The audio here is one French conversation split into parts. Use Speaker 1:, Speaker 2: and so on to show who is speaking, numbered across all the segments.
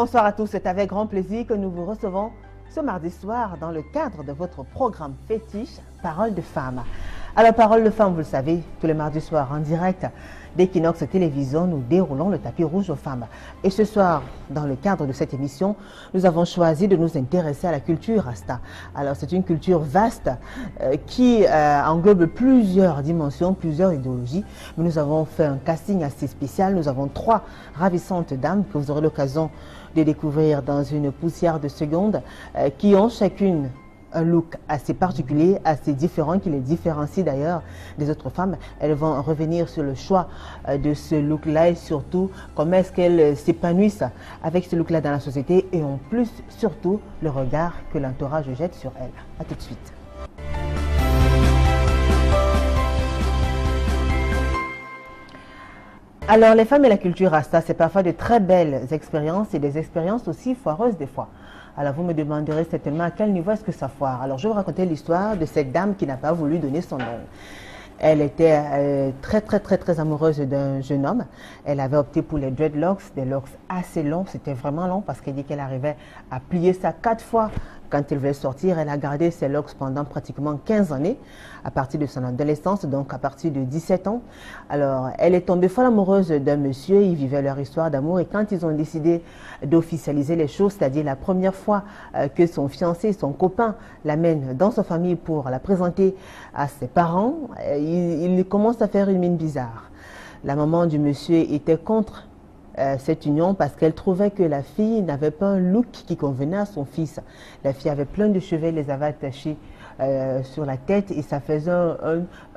Speaker 1: Bonsoir à tous, c'est avec grand plaisir que nous vous recevons ce mardi soir dans le cadre de votre programme fétiche Parole de Femmes. Alors Parole de Femmes, vous le savez, tous les mardis soirs en direct d'Equinox Télévision, nous déroulons le tapis rouge aux femmes. Et ce soir, dans le cadre de cette émission, nous avons choisi de nous intéresser à la culture Rasta. Alors c'est une culture vaste qui englobe plusieurs dimensions, plusieurs idéologies. Mais nous avons fait un casting assez spécial. Nous avons 3 ravissantes dames que vous aurez l'occasion de découvrir dans une poussière de secondes qui ont chacune un look assez particulier, assez différent, qui les différencie d'ailleurs des autres femmes. Elles vont revenir sur le choix de ce look-là et surtout comment est-ce qu'elles s'épanouissent avec ce look-là dans la société et en plus, surtout, le regard que l'entourage jette sur elles. A tout de suite. Alors, les femmes et la culture Rasta, c'est parfois de très belles expériences et des expériences aussi foireuses des fois. Alors vous me demanderez certainement à quel niveau est-ce que ça foire. Alors je vais vous raconter l'histoire de cette dame qui n'a pas voulu donner son nom. Elle était très amoureuse d'un jeune homme. Elle avait opté pour les dreadlocks, des locks assez longs. C'était vraiment long parce qu'elle dit qu'elle arrivait à plier ça 4 fois quand elle voulait sortir. Elle a gardé ses locks pendant pratiquement 15 années, à partir de son adolescence, donc à partir de 17 ans. Alors, elle est tombée folle amoureuse d'un monsieur. Ils vivaient leur histoire d'amour et quand ils ont décidé d'officialiser les choses, c'est-à-dire la première fois que son fiancé, son copain, l'amène dans sa famille pour la présenter à ses parents, il commence à faire une mine bizarre. La maman du monsieur était contre cette union parce qu'elle trouvait que la fille n'avait pas un look qui convenait à son fils. La fille avait plein de cheveux, les avait attachés sur la tête et ça faisait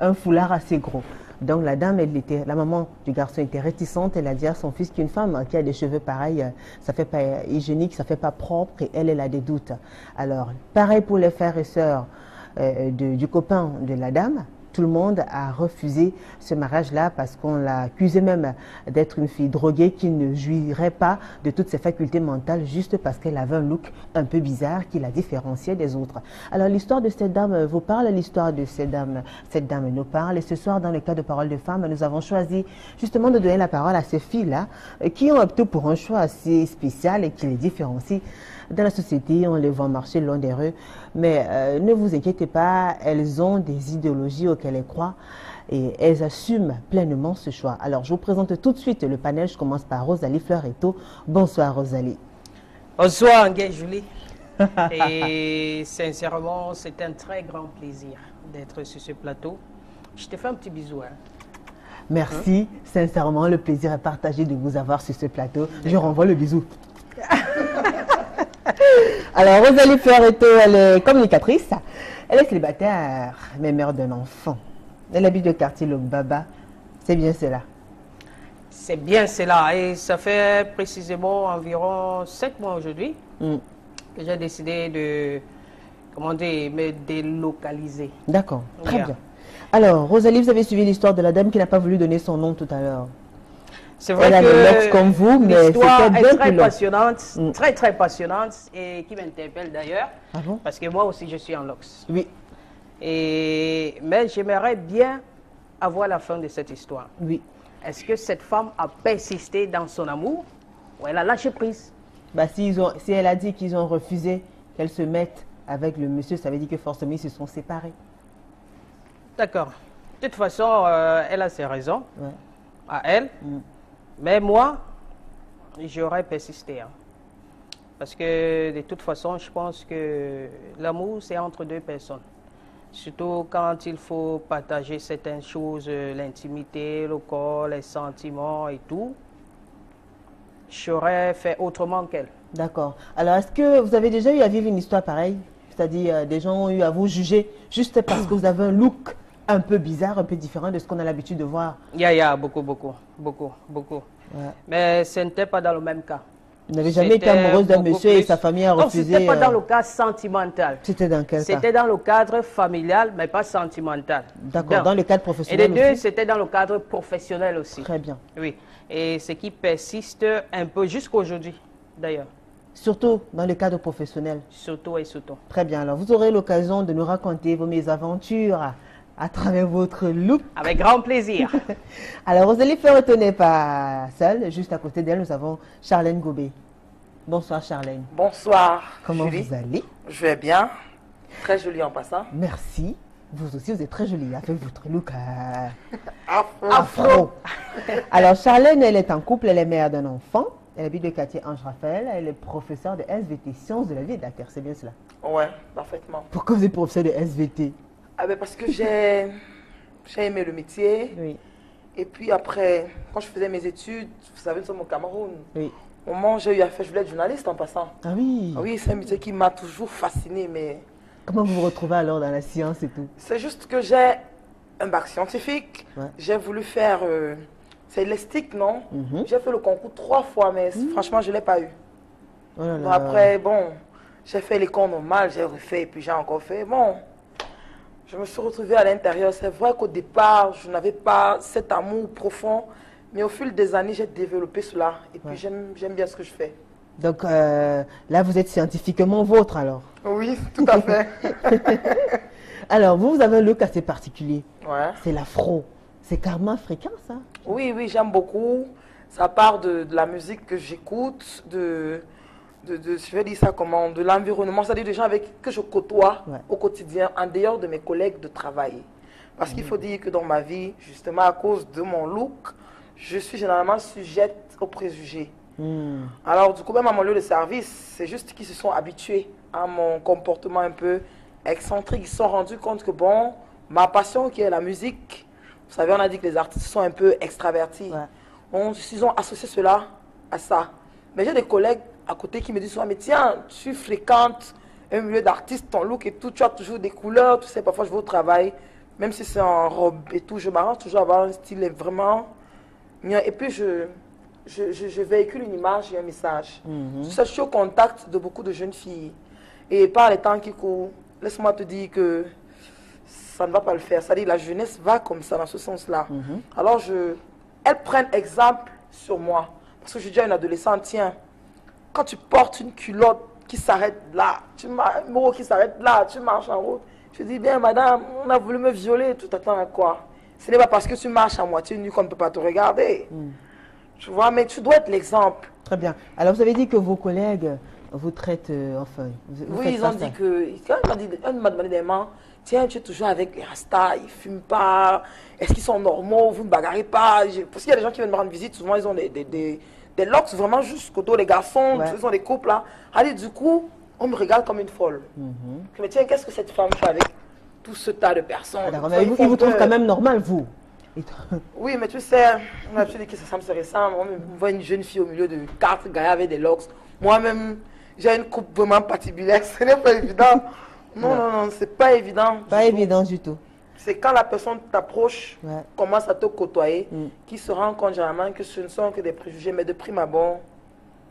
Speaker 1: un foulard assez gros. Donc la dame, la maman du garçon était réticente. Elle a dit à son fils qu'une femme qui a des cheveux pareils, ça ne fait pas hygiénique, ça ne fait pas propre et elle a des doutes. Alors pareil pour les frères et sœurs du copain de la dame. Tout le monde a refusé ce mariage-là parce qu'on l'accusait même d'être une fille droguée qui ne jouirait pas de toutes ses facultés mentales juste parce qu'elle avait un look un peu bizarre qui la différenciait des autres. Alors l'histoire de cette dame vous parle, l'histoire de cette dame nous parle. Et ce soir, dans le cadre de Parole de Femmes, nous avons choisi justement de donner la parole à ces filles-là qui ont opté pour un choix assez spécial et qui les différencie dans la société. On les voit marcher loin des rues, mais ne vous inquiétez pas, elles ont des idéologies auxquelles elles croient et elles assument pleinement ce choix. Alors je vous présente tout de suite le panel. Je commence par Rosalie Fleuretto. Bonsoir Rosalie.
Speaker 2: Bonsoir Nguyen Julie. Et sincèrement, c'est un très grand plaisir d'être sur ce plateau. Je te fais un petit bisou.
Speaker 1: Merci, sincèrement, le plaisir est partagé de vous avoir sur ce plateau. Je renvoie le bisou. Alors, Rosalie Fleuretto, elle est communicatrice, elle est célibataire, mais mère d'un enfant. Elle habite le quartier Logbaba. C'est bien cela?
Speaker 2: C'est bien cela. Et ça fait précisément environ 7 mois aujourd'hui que j'ai décidé de, me délocaliser.
Speaker 1: D'accord, très bien. Alors, Rosalie, vous avez suivi l'histoire de la dame qui n'a pas voulu donner son nom tout à l'heure.
Speaker 2: C'est vrai que
Speaker 1: comme vous, mais
Speaker 2: l'histoire est très passionnante, très passionnante et qui m'interpelle d'ailleurs.
Speaker 1: Ah bon?
Speaker 2: Parce que moi aussi je suis en LOX.
Speaker 1: Oui.
Speaker 2: Mais j'aimerais bien avoir la fin de cette histoire.
Speaker 1: Oui.
Speaker 2: Est-ce que cette femme a persisté dans son amour ou elle a lâché prise?
Speaker 1: Bah, si elle a dit qu'ils ont refusé qu'elle se mette avec le monsieur, ça veut dire que forcément ils se sont séparés.
Speaker 2: D'accord. De toute façon, elle a ses raisons à elle. Mais moi, j'aurais persisté. Parce que de toute façon, je pense que l'amour, c'est entre 2 personnes. Surtout quand il faut partager certaines choses, l'intimité, le corps, les sentiments et tout. J'aurais fait autrement qu'elle.
Speaker 1: D'accord. Alors, est-ce que vous avez déjà eu à vivre une histoire pareille? C'est-à-dire, des gens ont eu à vous juger juste parce que vous avez un look un peu bizarre, un peu différent de ce qu'on a l'habitude de voir?
Speaker 2: Il y a beaucoup. Ouais. Mais ce n'était pas dans le même cas.
Speaker 1: Vous n'avez jamais été amoureuse d'un monsieur et sa famille a refusé?
Speaker 2: Non, ce n'était pas dans le cas sentimental.
Speaker 1: C'était dans quel cas?
Speaker 2: C'était dans le cadre familial, mais pas sentimental.
Speaker 1: D'accord, dans le cadre professionnel
Speaker 2: aussi? Et les deux,
Speaker 1: aussi?
Speaker 2: C'était dans le cadre professionnel aussi.
Speaker 1: Très bien.
Speaker 2: Oui, et ce qui persiste un peu jusqu'à aujourd'hui, d'ailleurs.
Speaker 1: Surtout dans le cadre professionnel? Surtout
Speaker 2: et surtout.
Speaker 1: Très bien, alors vous aurez l'occasion de nous raconter vos mésaventures à travers votre look.
Speaker 2: Avec grand plaisir.
Speaker 1: Alors, Rosalie Fleuretto n'est pas seule. Juste à côté d'elle, nous avons Charlène Gobé. Bonsoir Charlène.
Speaker 3: Bonsoir.
Speaker 1: Comment
Speaker 3: Julie.
Speaker 1: vous allez?
Speaker 3: Je vais bien. Très jolie en passant.
Speaker 1: Merci. Vous aussi, vous êtes très jolie avec votre look
Speaker 3: Afro.
Speaker 1: Alors Charlène, elle est en couple, elle est mère d'un enfant. Elle habite le quartier Ange-Raphaël. Elle est professeure de SVT, sciences de la vie et de la terre. C'est bien cela?
Speaker 3: Ouais, parfaitement.
Speaker 1: Pourquoi vous êtes professeur de SVT?
Speaker 3: Ah ben parce que j'ai aimé le métier.
Speaker 1: Oui.
Speaker 3: Et puis après, quand je faisais mes études, vous savez, nous sommes au Cameroun.
Speaker 1: Oui.
Speaker 3: Au moment où j'ai eu à faire, je voulais être journaliste en passant.
Speaker 1: Ah oui.
Speaker 3: Ah oui, c'est un métier qui m'a toujours fasciné, mais
Speaker 1: Comment vous vous retrouvez alors dans la science et tout?
Speaker 3: c'est juste que j'ai un bac scientifique.
Speaker 1: Ouais.
Speaker 3: J'ai voulu faire... c'est l'ESTIC, non?
Speaker 1: Mhm.
Speaker 3: J'ai fait le concours 3 fois, mais franchement, je ne l'ai pas eu.
Speaker 1: Oh là
Speaker 3: Bon,
Speaker 1: là.
Speaker 3: après, bon, j'ai fait l'école normale, j'ai refait, et puis j'ai encore fait. Bon, je me suis retrouvée à l'intérieur. C'est vrai qu'au départ, je n'avais pas cet amour profond, mais au fil des années, j'ai développé cela. Et puis,
Speaker 1: Ouais.
Speaker 3: j'aime bien ce que je fais.
Speaker 1: Donc là, vous êtes scientifiquement vôtre alors.
Speaker 3: Oui, tout à fait.
Speaker 1: Alors, vous avez un look assez particulier.
Speaker 3: Ouais.
Speaker 1: C'est l'afro. C'est carrément africain, ça?
Speaker 3: Oui, oui, j'aime beaucoup. Ça part de la musique que j'écoute, je vais dire ça comment, de l'environnement, c'est-à-dire des gens avec que je côtoie
Speaker 1: Ouais.
Speaker 3: au quotidien, en dehors de mes collègues de travail. Parce qu'il faut dire que dans ma vie, justement à cause de mon look, je suis généralement sujette aux préjugés.
Speaker 1: Hmm.
Speaker 3: Alors du coup, même à mon lieu de service, c'est juste qu'ils se sont habitués à mon comportement un peu excentrique. Ils se sont rendus compte que bon, ma passion qui est la musique, vous savez, on a dit que les artistes sont un peu extravertis.
Speaker 1: Ouais.
Speaker 3: Ils ont associé cela à ça. Mais j'ai des collègues à côté qui me disent souvent, mais tiens, tu fréquentes un milieu d'artistes, ton look et tout, tu as toujours des couleurs, tu sais, parfois je vais au travail, même si c'est en robe et tout, je m'arrange toujours à avoir un style vraiment mien. Et puis je véhicule une image et un message.
Speaker 1: Mhm.
Speaker 3: Je suis au contact de beaucoup de jeunes filles. Et par les temps qui courent, laisse-moi te dire que ça ne va pas le faire. C'est-à-dire la jeunesse va comme ça, dans ce sens-là.
Speaker 1: Mhm.
Speaker 3: Alors, elles prennent exemple sur moi. Parce que je dis à une adolescente, tiens, quand tu portes une culotte qui s'arrête là, un mot qui s'arrête là, tu marches en route. Je dis, bien, madame, on a voulu me violer, tout attend à quoi? Ce n'est pas parce que tu marches à moitié nu qu'on ne peut pas te regarder. Tu vois, mais tu dois être l'exemple.
Speaker 1: Très bien. Alors, vous avez dit que vos collègues vous traitent, enfin... vous
Speaker 3: Oui,
Speaker 1: faites
Speaker 3: ils
Speaker 1: pas
Speaker 3: ont
Speaker 1: ça.
Speaker 3: dit que... Quand on m'a demandé des mains, tiens, tu es toujours avec les rastas, ils ne fument pas, est-ce qu'ils sont normaux, vous ne bagarrez pas? Parce qu'il y a des gens qui viennent me rendre visite, souvent ils ont des locks vraiment jusqu'au dos, les garçons,
Speaker 1: Ouais.
Speaker 3: ils ont des couples là. Allez, du coup, on me regarde comme une folle. Je me dis, tiens, qu'est-ce que cette femme fait avec tout ce tas de personnes?
Speaker 1: Alors,
Speaker 3: Ça,
Speaker 1: ils
Speaker 3: font
Speaker 1: vous trouvent
Speaker 3: peur.
Speaker 1: quand même normal, vous.
Speaker 3: Oui, mais tu sais, on a dit que ça me serait récent. On me voit une jeune fille au milieu de 4 gars avec des locks. Moi-même, j'ai une coupe vraiment patibulaire. Ce n'est pas évident. Non, c'est pas évident.
Speaker 1: Pas
Speaker 3: du tout.
Speaker 1: évident du tout.
Speaker 3: C'est quand la personne t'approche,
Speaker 1: Ouais.
Speaker 3: commence à te côtoyer, qui se rend compte généralement que ce ne sont que des préjugés. Mais de prime abord,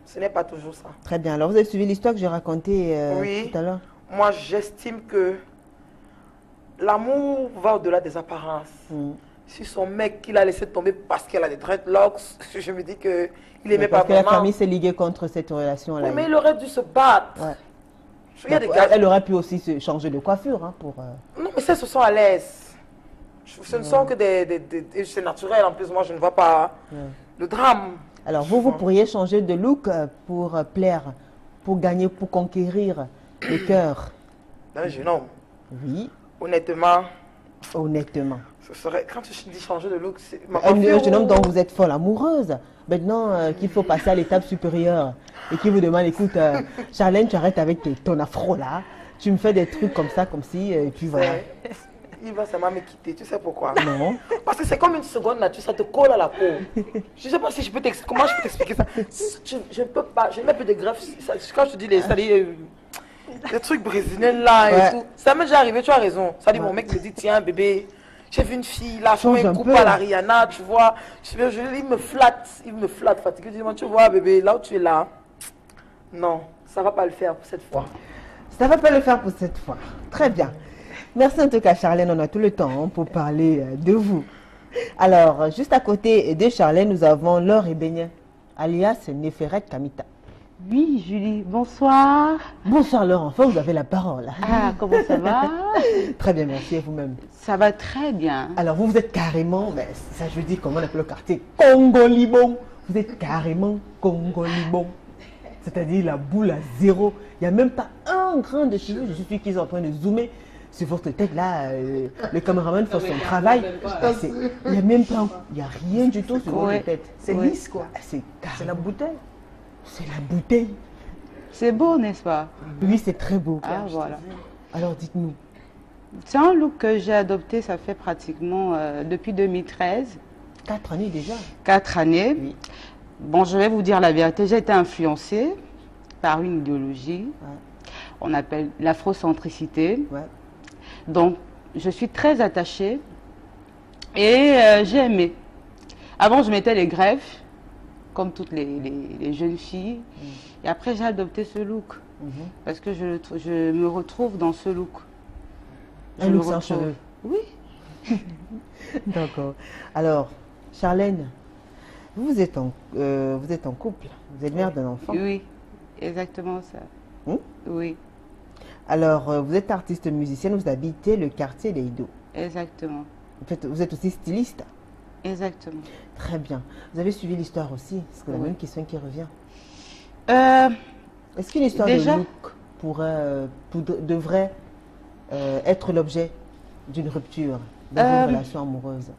Speaker 3: ce n'est pas toujours ça.
Speaker 1: Très bien. Alors, vous avez suivi l'histoire que j'ai racontée
Speaker 3: Oui.
Speaker 1: tout à l'heure?
Speaker 3: Moi, j'estime que l'amour va au-delà des apparences. Si son mec, qu'il a laissé tomber parce qu'elle a des dreadlocks, je me dis qu'il n'aimait pas
Speaker 1: Parce que la
Speaker 3: vraiment.
Speaker 1: famille s'est liguée contre cette relation-là.
Speaker 3: Oui, mais il aurait dû se battre.
Speaker 1: Ouais.
Speaker 3: Il y a des gars...
Speaker 1: Elle aurait pu aussi se changer de coiffure hein, pour...
Speaker 3: Non, mais ça, ce sont à l'aise. Ce ne sont que des... C'est naturel, en plus, moi, je ne vois pas le drame.
Speaker 1: Alors, vous pourriez changer de look pour plaire, pour gagner, pour conquérir le cœur.
Speaker 3: D'un jeune homme,
Speaker 1: Oui,
Speaker 3: honnêtement,
Speaker 1: honnêtement.
Speaker 3: ce serait... Quand tu dis changer de look, c'est...
Speaker 1: Un jeune homme dont vous êtes folle amoureuse. Maintenant qu'il faut passer à l'étape supérieure et qui vous demande, écoute, Charlène, tu arrêtes avec ton afro là. Tu me fais des trucs comme ça, comme si, et puis voilà.
Speaker 3: Il va seulement me quitter, tu sais pourquoi?
Speaker 1: Non.
Speaker 3: Parce que c'est comme une seconde nature, ça te colle à la peau. Je ne sais pas si je peux t'expliquer, comment je peux t'expliquer ça. Je ne peux pas, je mets plus de greffe. Quand je te dis les trucs brésiliens là et
Speaker 1: Ouais.
Speaker 3: tout, ça m'est déjà arrivé, tu as raison. Ça dit, mon mec me dit, tiens bébé, j'ai vu une fille là, je
Speaker 1: Change
Speaker 3: fais
Speaker 1: un
Speaker 3: une coupe
Speaker 1: peu.
Speaker 3: à la Rihanna, tu vois. Il me flatte, fatigué. Je dis, tu vois bébé, là où tu es là, non, ça ne va pas le faire pour cette fois.
Speaker 1: Ça ne va pas le faire pour cette fois. Très bien. Merci en tout cas, Charlène. On a tout le temps hein, pour parler de vous. Alors, juste à côté de Charlène, nous avons Laure Ebénien, alias Néferet Kamita.
Speaker 4: Oui, Julie, bonsoir.
Speaker 1: Bonsoir Laure, enfin vous avez la parole.
Speaker 4: Ah, comment ça va?
Speaker 1: Très bien, merci et vous-même.
Speaker 4: Ça va très bien.
Speaker 1: Alors vous êtes carrément, mais ça je veux dire comment on appelle le quartier, Congolibon. Vous êtes carrément Congolibon. C'est-à-dire la boule à zéro. Il n'y a même pas un grain de cheveux. Je suis sûr qu'ils sont en train de zoomer sur votre tête là. Le caméraman fait son travail. Il n'y a même pas, il n'y a rien du tout sur votre tête.
Speaker 3: C'est lisse, quoi.
Speaker 1: C'est
Speaker 3: la bouteille.
Speaker 1: C'est la bouteille.
Speaker 4: C'est beau, n'est-ce pas?
Speaker 1: Oui, c'est très beau.
Speaker 4: Ah, voilà.
Speaker 1: Alors dites-nous.
Speaker 4: C'est un look que j'ai adopté, ça fait pratiquement depuis 2013.
Speaker 1: 4 années déjà.
Speaker 4: 4 années.
Speaker 1: Oui.
Speaker 4: Bon, je vais vous dire la vérité, j'ai été influencée par une idéologie.
Speaker 1: Ouais.
Speaker 4: On appelle l'afrocentricité.
Speaker 1: Ouais.
Speaker 4: Donc, je suis très attachée et j'ai aimé. Avant, je mettais les greffes, comme toutes les jeunes filles. Et après, j'ai adopté ce look. Parce que je me retrouve dans ce look.
Speaker 1: Un look sans cheveux.
Speaker 4: Oui.
Speaker 1: D'accord. Alors, Charlène, vous êtes en couple. Vous êtes mère d'un enfant.
Speaker 4: Oui, exactement ça. Oui.
Speaker 1: Alors, vous êtes artiste musicienne, vous habitez le quartier des Ido.
Speaker 4: Exactement.
Speaker 1: En fait, vous êtes aussi styliste.
Speaker 4: Exactement.
Speaker 1: Très bien. vous avez suivi l'histoire aussi? C'est la même question qui revient. Est-ce qu'une histoire de look devrait être l'objet d'une rupture dans une relation amoureuse?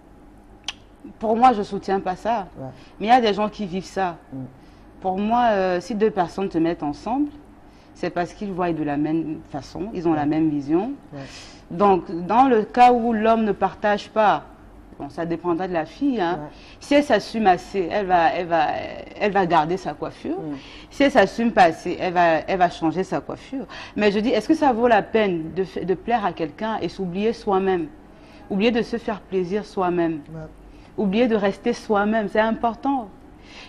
Speaker 4: Pour moi, je ne soutiens pas ça.
Speaker 1: Ouais.
Speaker 4: Mais il y a des gens qui vivent ça. Pour moi, si deux personnes se mettent ensemble, c'est parce qu'ils voient de la même façon, ils ont la même vision.
Speaker 1: Ouais.
Speaker 4: Donc, dans le cas où l'homme ne partage pas, bon, ça dépendra de la fille, hein.
Speaker 1: Ouais.
Speaker 4: Si elle s'assume assez, elle va garder sa coiffure. Si elle s'assume pas assez, elle va changer sa coiffure. Mais je dis, est-ce que ça vaut la peine de plaire à quelqu'un et s'oublier soi-même? Oublier de se faire plaisir soi-même.
Speaker 1: Ouais.
Speaker 4: Oublier de rester soi-même, c'est important.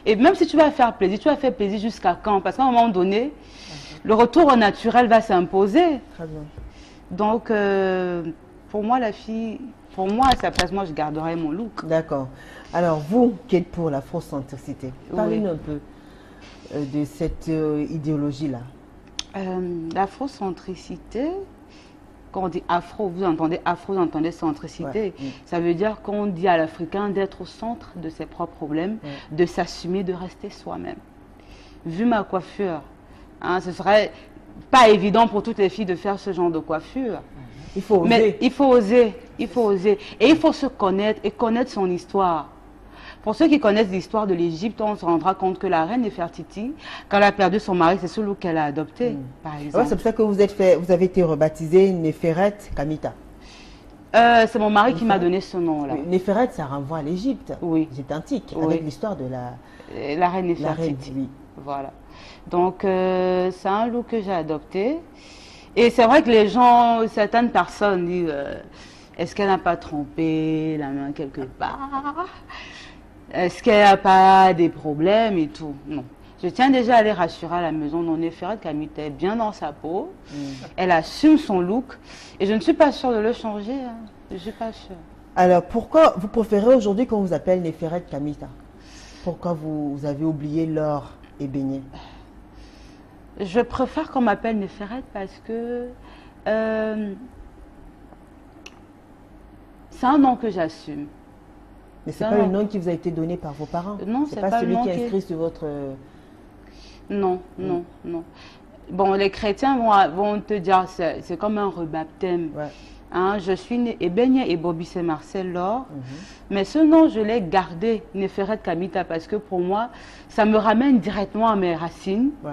Speaker 4: Et même si tu vas faire plaisir, tu vas faire plaisir jusqu'à quand? Parce qu'à un moment donné, le retour au naturel va s'imposer.
Speaker 1: Très bien.
Speaker 4: Donc, pour moi, la fille, pour moi, à sa place, moi, je garderai mon look.
Speaker 1: D'accord. Alors, vous qui êtes pour l'afrocentricité, parlez-nous un peu de cette idéologie-là.
Speaker 4: L'afrocentricité, quand on dit afro, vous entendez afro, vous entendez centricité.
Speaker 1: Ouais.
Speaker 4: Ça veut dire qu'on dit à l'Africain d'être au centre de ses propres problèmes, de s'assumer, de rester soi-même. Vu ma coiffure, hein, ce serait pas évident pour toutes les filles de faire ce genre de coiffure.
Speaker 1: Il faut oser.
Speaker 4: Mais il faut oser, il faut oser. Et il faut se connaître et connaître son histoire. Pour ceux qui connaissent l'histoire de l'Égypte, on se rendra compte que la reine Néfertiti, quand elle a perdu son mari, c'est ce look qu'elle a adopté, par exemple.
Speaker 1: Ouais, c'est pour ça que vous avez été rebaptisée Néferet Kamita.
Speaker 4: C'est mon mari qui m'a donné ce nom-là.
Speaker 1: Néferet, ça renvoie à l'Égypte.
Speaker 4: Oui.
Speaker 1: L'Égypte antique,
Speaker 4: Oui.
Speaker 1: avec l'histoire de
Speaker 4: La reine Néfertiti.
Speaker 1: oui.
Speaker 4: Voilà. Donc, c'est un look que j'ai adopté. Et c'est vrai que les gens, certaines personnes disent, est-ce qu'elle n'a pas trompé la main quelque part? Est-ce qu'elle n'a pas des problèmes et tout? Non. Je tiens déjà à les rassurer à la maison. Non, Néferet Kamita est bien dans sa peau. Elle assume son look. Et je ne suis pas sûre de le changer. Hein. Je ne suis pas sûre.
Speaker 1: Alors, pourquoi vous préférez aujourd'hui qu'on vous appelle Néferet Kamita? Pourquoi vous avez oublié l'or et beignet?
Speaker 4: Je préfère qu'on m'appelle Néferet parce que c'est un nom que j'assume.
Speaker 1: Mais ce n'est pas le nom qui vous a été donné par vos parents?
Speaker 4: Non,
Speaker 1: c'est pas celui qui est inscrit sur votre...
Speaker 4: Non, non, non. Bon, les chrétiens vont te dire, c'est comme un rebaptême.
Speaker 1: Ouais.
Speaker 4: Hein, je suis née Ebenia et Bobby c'est Marcel Laure. Mais ce nom, je l'ai gardé, Néferet Kamita, parce que pour moi, ça me ramène directement à mes racines.
Speaker 1: Ouais.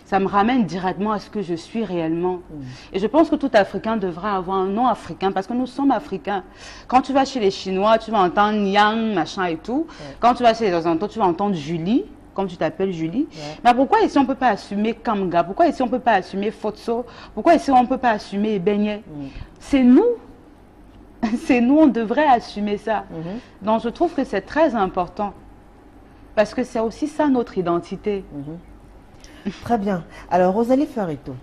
Speaker 4: Ça me ramène directement à ce que je suis réellement. Et je pense que tout Africain devrait avoir un nom africain, parce que nous sommes africains. Quand tu vas chez les Chinois, tu vas entendre Yang, machin et tout. Ouais. Quand tu vas chez les Orientaux, tu vas entendre Julie, comme tu t'appelles Julie. Ouais. Mais pourquoi ici on ne peut pas assumer Kamga? Pourquoi ici on ne peut pas assumer Fotso? Pourquoi ici on ne peut pas assumer Beignet? C'est nous. C'est nous, on devrait assumer ça. Donc je trouve que c'est très important. Parce que c'est aussi ça notre identité.
Speaker 1: Très bien. Alors, Rosalie Farito,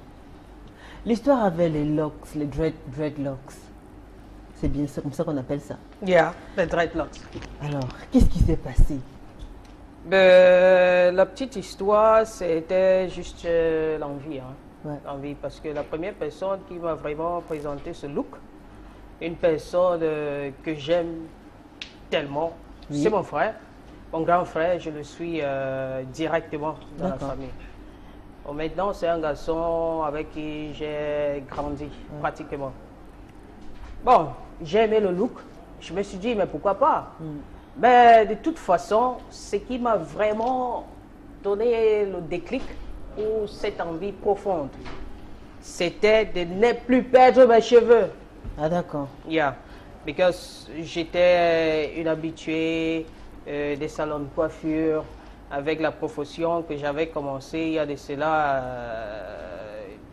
Speaker 1: l'histoire avec les locks, les dreadlocks, c'est bien ça, comme ça qu'on appelle ça?
Speaker 2: Yeah, les dreadlocks.
Speaker 1: Alors, qu'est-ce qui s'est passé?
Speaker 2: La petite histoire, c'était juste l'envie. Hein.
Speaker 1: Ouais.
Speaker 2: L'envie, parce que la première personne qui m'a vraiment présenté ce look, une personne que j'aime tellement, c'est mon frère. Mon grand frère, je le suis directement dans la famille. Bon, maintenant, c'est un garçon avec qui j'ai grandi, pratiquement. Bon, j'ai aimé le look. Je me suis dit, mais pourquoi pas? Mais de toute façon, ce qui m'a vraiment donné le déclic pour cette envie profonde, c'était de ne plus perdre mes cheveux.
Speaker 1: Ah, d'accord.
Speaker 2: Yeah, because j'étais une habituée des salons de coiffure avec la profession que j'avais commencé il y a de cela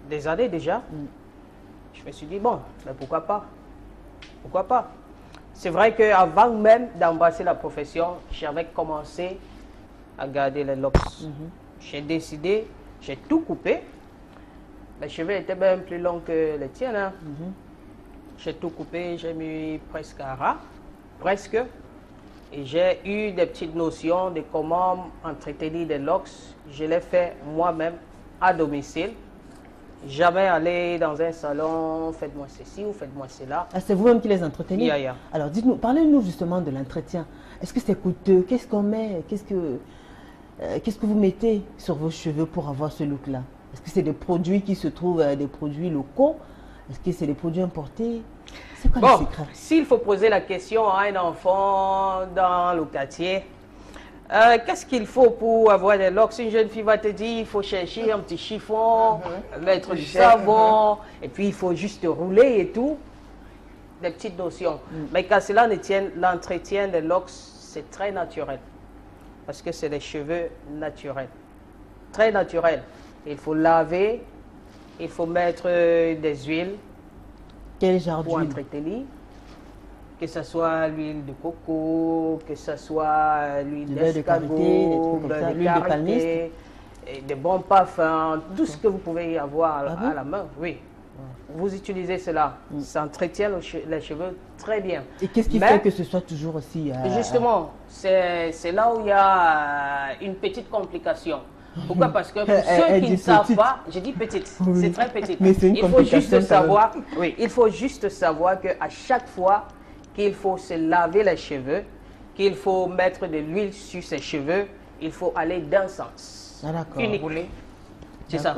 Speaker 2: des années déjà. Je me suis dit, bon, mais pourquoi pas? Pourquoi pas? C'est vrai qu'avant même d'embrasser la profession, j'avais commencé à garder les locks. J'ai décidé, j'ai tout coupé. Mes cheveux étaient même plus longs que les tiens. Hein. J'ai tout coupé, j'ai mis presque à ras, presque. Et j'ai eu des petites notions de comment entretenir des locks. Je l'ai fait moi-même à domicile. Jamais aller dans un salon, faites-moi ceci ou faites-moi cela.
Speaker 1: Ah, c'est vous-même qui les entretenez?
Speaker 2: Yeah.
Speaker 1: Alors, dites-nous, parlez-nous justement de l'entretien. Est-ce que c'est coûteux? Qu'est-ce qu'on met? Qu'est-ce que vous mettez sur vos cheveux pour avoir ce look-là? Est-ce que c'est des produits qui se trouvent, des produits locaux? Est-ce que c'est des produits importés? C'est quoi le secret?
Speaker 2: S'il faut poser la question à un enfant dans le quartier, qu'est-ce qu'il faut pour avoir des locks? Une jeune fille va te dire, il faut chercher un petit chiffon, mettre du savon, et puis il faut juste rouler et tout. Des petites notions. Mais quand cela ne tient, l'entretien des locks, c'est très naturel. Parce que c'est des cheveux naturels. Très naturels. Il faut laver, il faut mettre des huiles.
Speaker 1: Quel genre
Speaker 2: pour
Speaker 1: d'huile?
Speaker 2: entretenir. Que ce soit l'huile de coco, que ce soit l'huile d'escargot, l'huile de palmiste, des bons parfums, tout ce que vous pouvez avoir à la main, oui. Vous utilisez cela, ça entretient les cheveux très bien.
Speaker 1: Et qu'est-ce qui fait que ce soit toujours aussi...
Speaker 2: Justement, c'est là où il y a une petite complication. Pourquoi? Parce que pour ceux qui ne savent pas, je dis petite, c'est très petite.
Speaker 1: Mais c'est une
Speaker 2: il faut juste savoir, il faut juste savoir qu'à chaque fois qu'il faut se laver les cheveux, qu'il faut mettre de l'huile sur ses cheveux, il faut aller d'un sens.
Speaker 1: Ah, d'accord.
Speaker 2: Uniquement. C'est ça.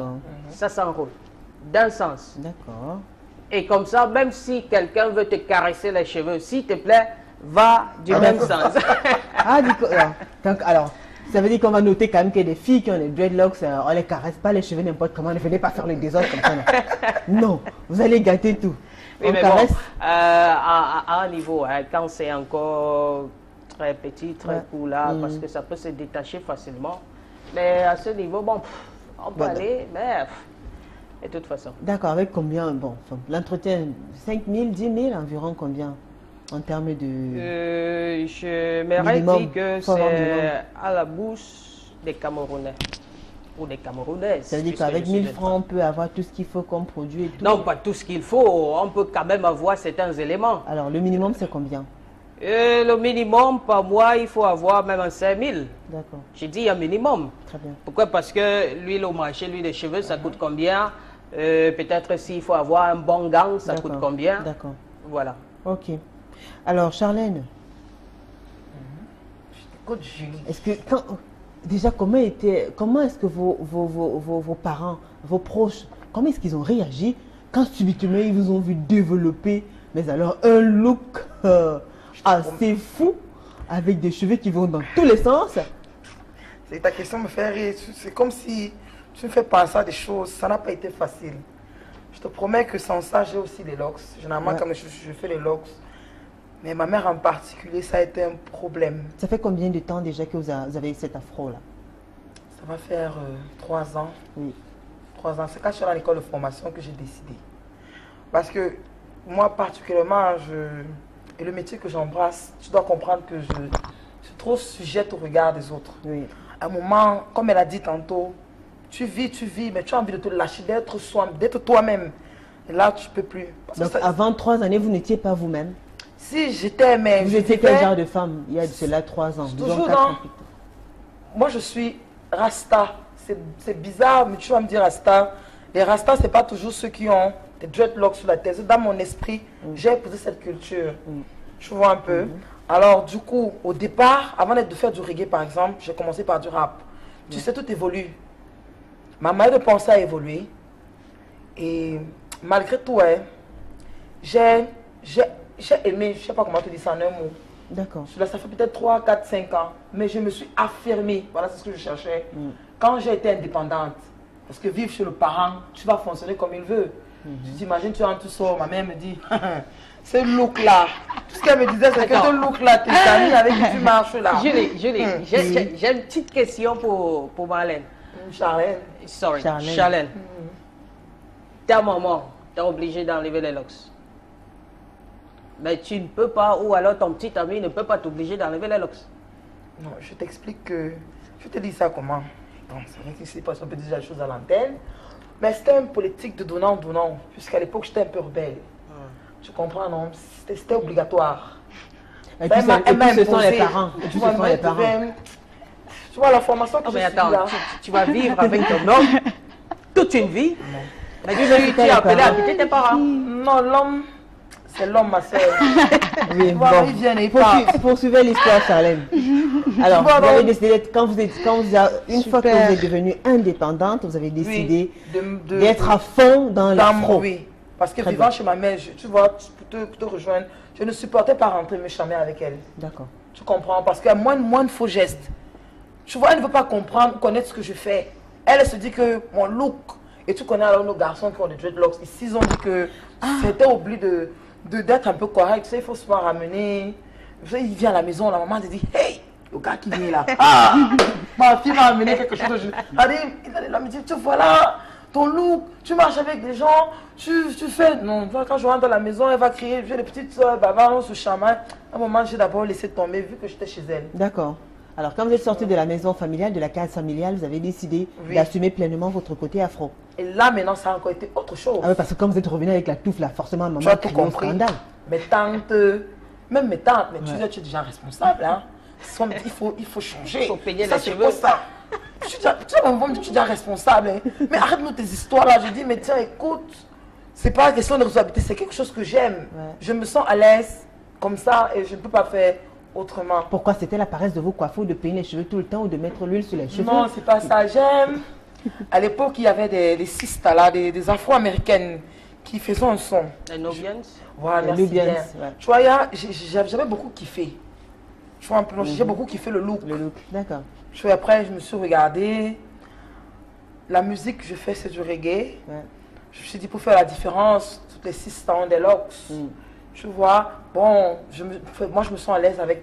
Speaker 2: Ça s'enroule. D'un sens.
Speaker 1: D'accord.
Speaker 2: Et comme ça, même si quelqu'un veut te caresser les cheveux, s'il te plaît, va du même sens.
Speaker 1: Ah, donc, alors, ça veut dire qu'on va noter quand même que des filles qui ont des dreadlocks, on ne les caresse pas les cheveux n'importe comment, ne venez pas faire le désordre comme ça. Non, non, vous allez gâter tout.
Speaker 2: Oui, mais caresse... bon, à un niveau, hein, quand c'est encore très petit, très court là, parce que ça peut se détacher facilement. Mais à ce niveau, bon, on peut aller, mais de toute façon.
Speaker 1: D'accord, avec combien? Bon, l'entretien, 5 000, 10 000 environ, combien en termes de...
Speaker 2: je m'aurais dit que c'est à la bouche des Camerounais. Ou des Camerounaises.
Speaker 1: Ça veut dire qu'avec 1000 francs, on peut avoir tout ce qu'il faut comme produit et tout?
Speaker 2: Non, pas tout ce qu'il faut. On peut quand même avoir certains éléments.
Speaker 1: Alors, le minimum, c'est combien?
Speaker 2: Le minimum, par mois, il faut avoir même un 5 000.
Speaker 1: D'accord.
Speaker 2: J'ai dit un minimum.
Speaker 1: Très bien.
Speaker 2: Pourquoi? Parce que l'huile au marché, l'huile des cheveux, ça coûte combien? Peut-être s'il faut avoir un bon gant, ça coûte combien?
Speaker 1: D'accord.
Speaker 2: Voilà.
Speaker 1: Ok. Alors, Charlène, est-ce que déjà comment est-ce que vos parents, vos proches, comment est-ce qu'ils ont réagi quand subitement ils vous ont vu développer, mais alors un look assez fou avec des cheveux qui vont dans tous les sens?
Speaker 3: Ta question me fait rire. C'est comme si tu me fais penser à des choses. Ça n'a pas été facile. Je te promets que sans ça, j'ai aussi des locks. Généralement, quand je fais les locks, mais ma mère en particulier, ça a été un problème.
Speaker 1: Ça fait combien de temps déjà que vous avez cet afro-là?
Speaker 3: Ça va faire 3 ans.
Speaker 1: Oui.
Speaker 3: 3 ans. C'est quand je suis à l'école de formation que j'ai décidé. Parce que moi, particulièrement, et le métier que j'embrasse, tu dois comprendre que je suis trop sujette au regard des autres.
Speaker 1: Oui.
Speaker 3: À un moment, comme elle a dit tantôt, tu vis, mais tu as envie de te lâcher, d'être toi-même. Et là, tu ne peux plus.
Speaker 1: Donc, avant 3 années, vous n'étiez pas vous-même?
Speaker 3: Si j'étais, mais...
Speaker 1: Vous étiez quel genre de femme il y a de cela 3 ans?
Speaker 3: Toujours dans... Moi, je suis Rasta. C'est bizarre, mais tu vas me dire Rasta. Les Rastas, ce n'est pas toujours ceux qui ont des dreadlocks sur la tête. Dans mon esprit, j'ai épousé cette culture. Tu vois un peu. Alors, du coup, au départ, avant de faire du reggae, par exemple, j'ai commencé par du rap. Tu sais, tout évolue. Ma manière de penser a évolué. Et malgré tout, j'ai aimé, je ne sais pas comment te dire ça en un mot.
Speaker 1: D'accord.
Speaker 3: Ça fait peut-être 3, 4, 5 ans. Mais je me suis affirmée. Voilà, c'est ce que je cherchais. Quand j'ai été indépendante. Parce que vivre chez le parent, tu vas fonctionner comme il veut. Tu t'imagines, tu rentres, tu sors. Ma mère me dit, ce look-là. Tout ce qu'elle me disait, c'est que ce look-là, tes amis avec qui tu marches là.
Speaker 2: Julie, j'ai une petite question pour Marlène.
Speaker 3: Charlène.
Speaker 2: Sorry,
Speaker 1: Charlène.
Speaker 2: Charlène. Ta maman t'a obligé d'enlever les locks. Mais tu ne peux pas, ou alors ton petit ami ne peut pas t'obliger d'enlever les locks.
Speaker 3: Non, je t'explique que... Je te dis ça comment. Bon, c'est vrai qu'ici, parce qu'on peut dire des choses à l'antenne. Mais c'était une politique de donnant-donnant. Puisqu'à l'époque, j'étais un peu rebelle. Tu comprends, non? C'était obligatoire.
Speaker 1: Et puis, ce sont les parents.
Speaker 3: Tu vois, tu vois, la formation que
Speaker 2: Oh, mais
Speaker 3: je
Speaker 2: attends,
Speaker 3: suis là.
Speaker 2: tu vas vivre avec ton homme toute une vie. Mais tu es appelé à habiter tes parents.
Speaker 3: Non, l'homme, c'est l'homme, ma soeur.
Speaker 1: Oui,
Speaker 3: Tu vois,
Speaker 1: bon.
Speaker 3: ils viennent et ils partent.
Speaker 1: Poursuivez l'histoire, Charlène. Alors,
Speaker 3: vois,
Speaker 1: vous avez
Speaker 3: donc-
Speaker 1: décidé, une fois que vous êtes devenue indépendante, vous avez décidé d'être à fond dans l'afro.
Speaker 3: Oui, parce que
Speaker 1: Très
Speaker 3: vivant
Speaker 1: bien.
Speaker 3: chez ma mère, tu vois, pour te rejoindre, je ne supportais pas rentrer me charmer avec elle.
Speaker 1: D'accord.
Speaker 3: Tu comprends? Parce qu'il y a moins de faux gestes. Tu vois, elle ne veut pas connaître ce que je fais. Elle se dit que mon look, et tu connais alors nos garçons qui ont des dreadlocks, ici ils ont dit que c'était obligé d'être un peu correct. Tu sais, il faut souvent ramener. Tu sais, il vient à la maison, la maman te dit, hey, le gars qui vient là. Ah, ma fille m'a amené quelque chose. Elle me dit, tu vois là, ton look, tu marches avec des gens, tu fais. Non, quand je rentre dans la maison, elle va crier, j'ai des petites soeurs, baba, on se chamaille. À un moment, j'ai d'abord laissé tomber vu que j'étais chez elle.
Speaker 1: D'accord. Alors, quand vous êtes sorti de la maison familiale, de la case familiale, vous avez décidé
Speaker 3: Oui.
Speaker 1: d'assumer pleinement votre côté afro.
Speaker 3: Et là, maintenant, ça a encore été autre chose.
Speaker 1: Ah oui, parce que quand vous êtes revenu avec la touffe, là, forcément, maman
Speaker 3: Tu as
Speaker 1: a
Speaker 3: tout
Speaker 1: crié au
Speaker 3: compris.
Speaker 1: scandale.
Speaker 3: Mes tantes, même mes tantes, mais tu es déjà responsable. Hein. Il faut changer.
Speaker 2: Il faut peigner
Speaker 3: Ça,
Speaker 2: les
Speaker 3: c'est
Speaker 2: cheveux.
Speaker 3: quoi ça? Tu es déjà responsable. Hein. Mais arrête-nous tes histoires là. Je dis, mais tiens, écoute, c'est pas une question de responsabilité, c'est quelque chose que j'aime.
Speaker 1: Ouais.
Speaker 3: Je me sens à l'aise comme ça et je ne peux pas faire autrement.
Speaker 1: Pourquoi c'était la paresse de vous coiffer ou de peigner les cheveux tout le temps ou de mettre l'huile sur les cheveux?
Speaker 3: Non, c'est pas ça. J'aime. À l'époque, il y avait des sisters là, des afro-américaines qui faisaient un son.
Speaker 2: Les Nubians.
Speaker 3: Voilà,
Speaker 1: Les
Speaker 3: merci
Speaker 1: Nubians,
Speaker 3: bien.
Speaker 1: ouais.
Speaker 3: Tu vois, j'avais beaucoup kiffé. Tu vois, un peu, j'ai beaucoup kiffé le look.
Speaker 1: Le look, d'accord.
Speaker 3: Tu vois, après, je me suis regardée. La musique que je fais, c'est du reggae.
Speaker 1: Ouais.
Speaker 3: Je me suis dit, pour faire la différence, toutes les 6 temps des locks. Tu vois, bon, moi, je me sens à l'aise avec.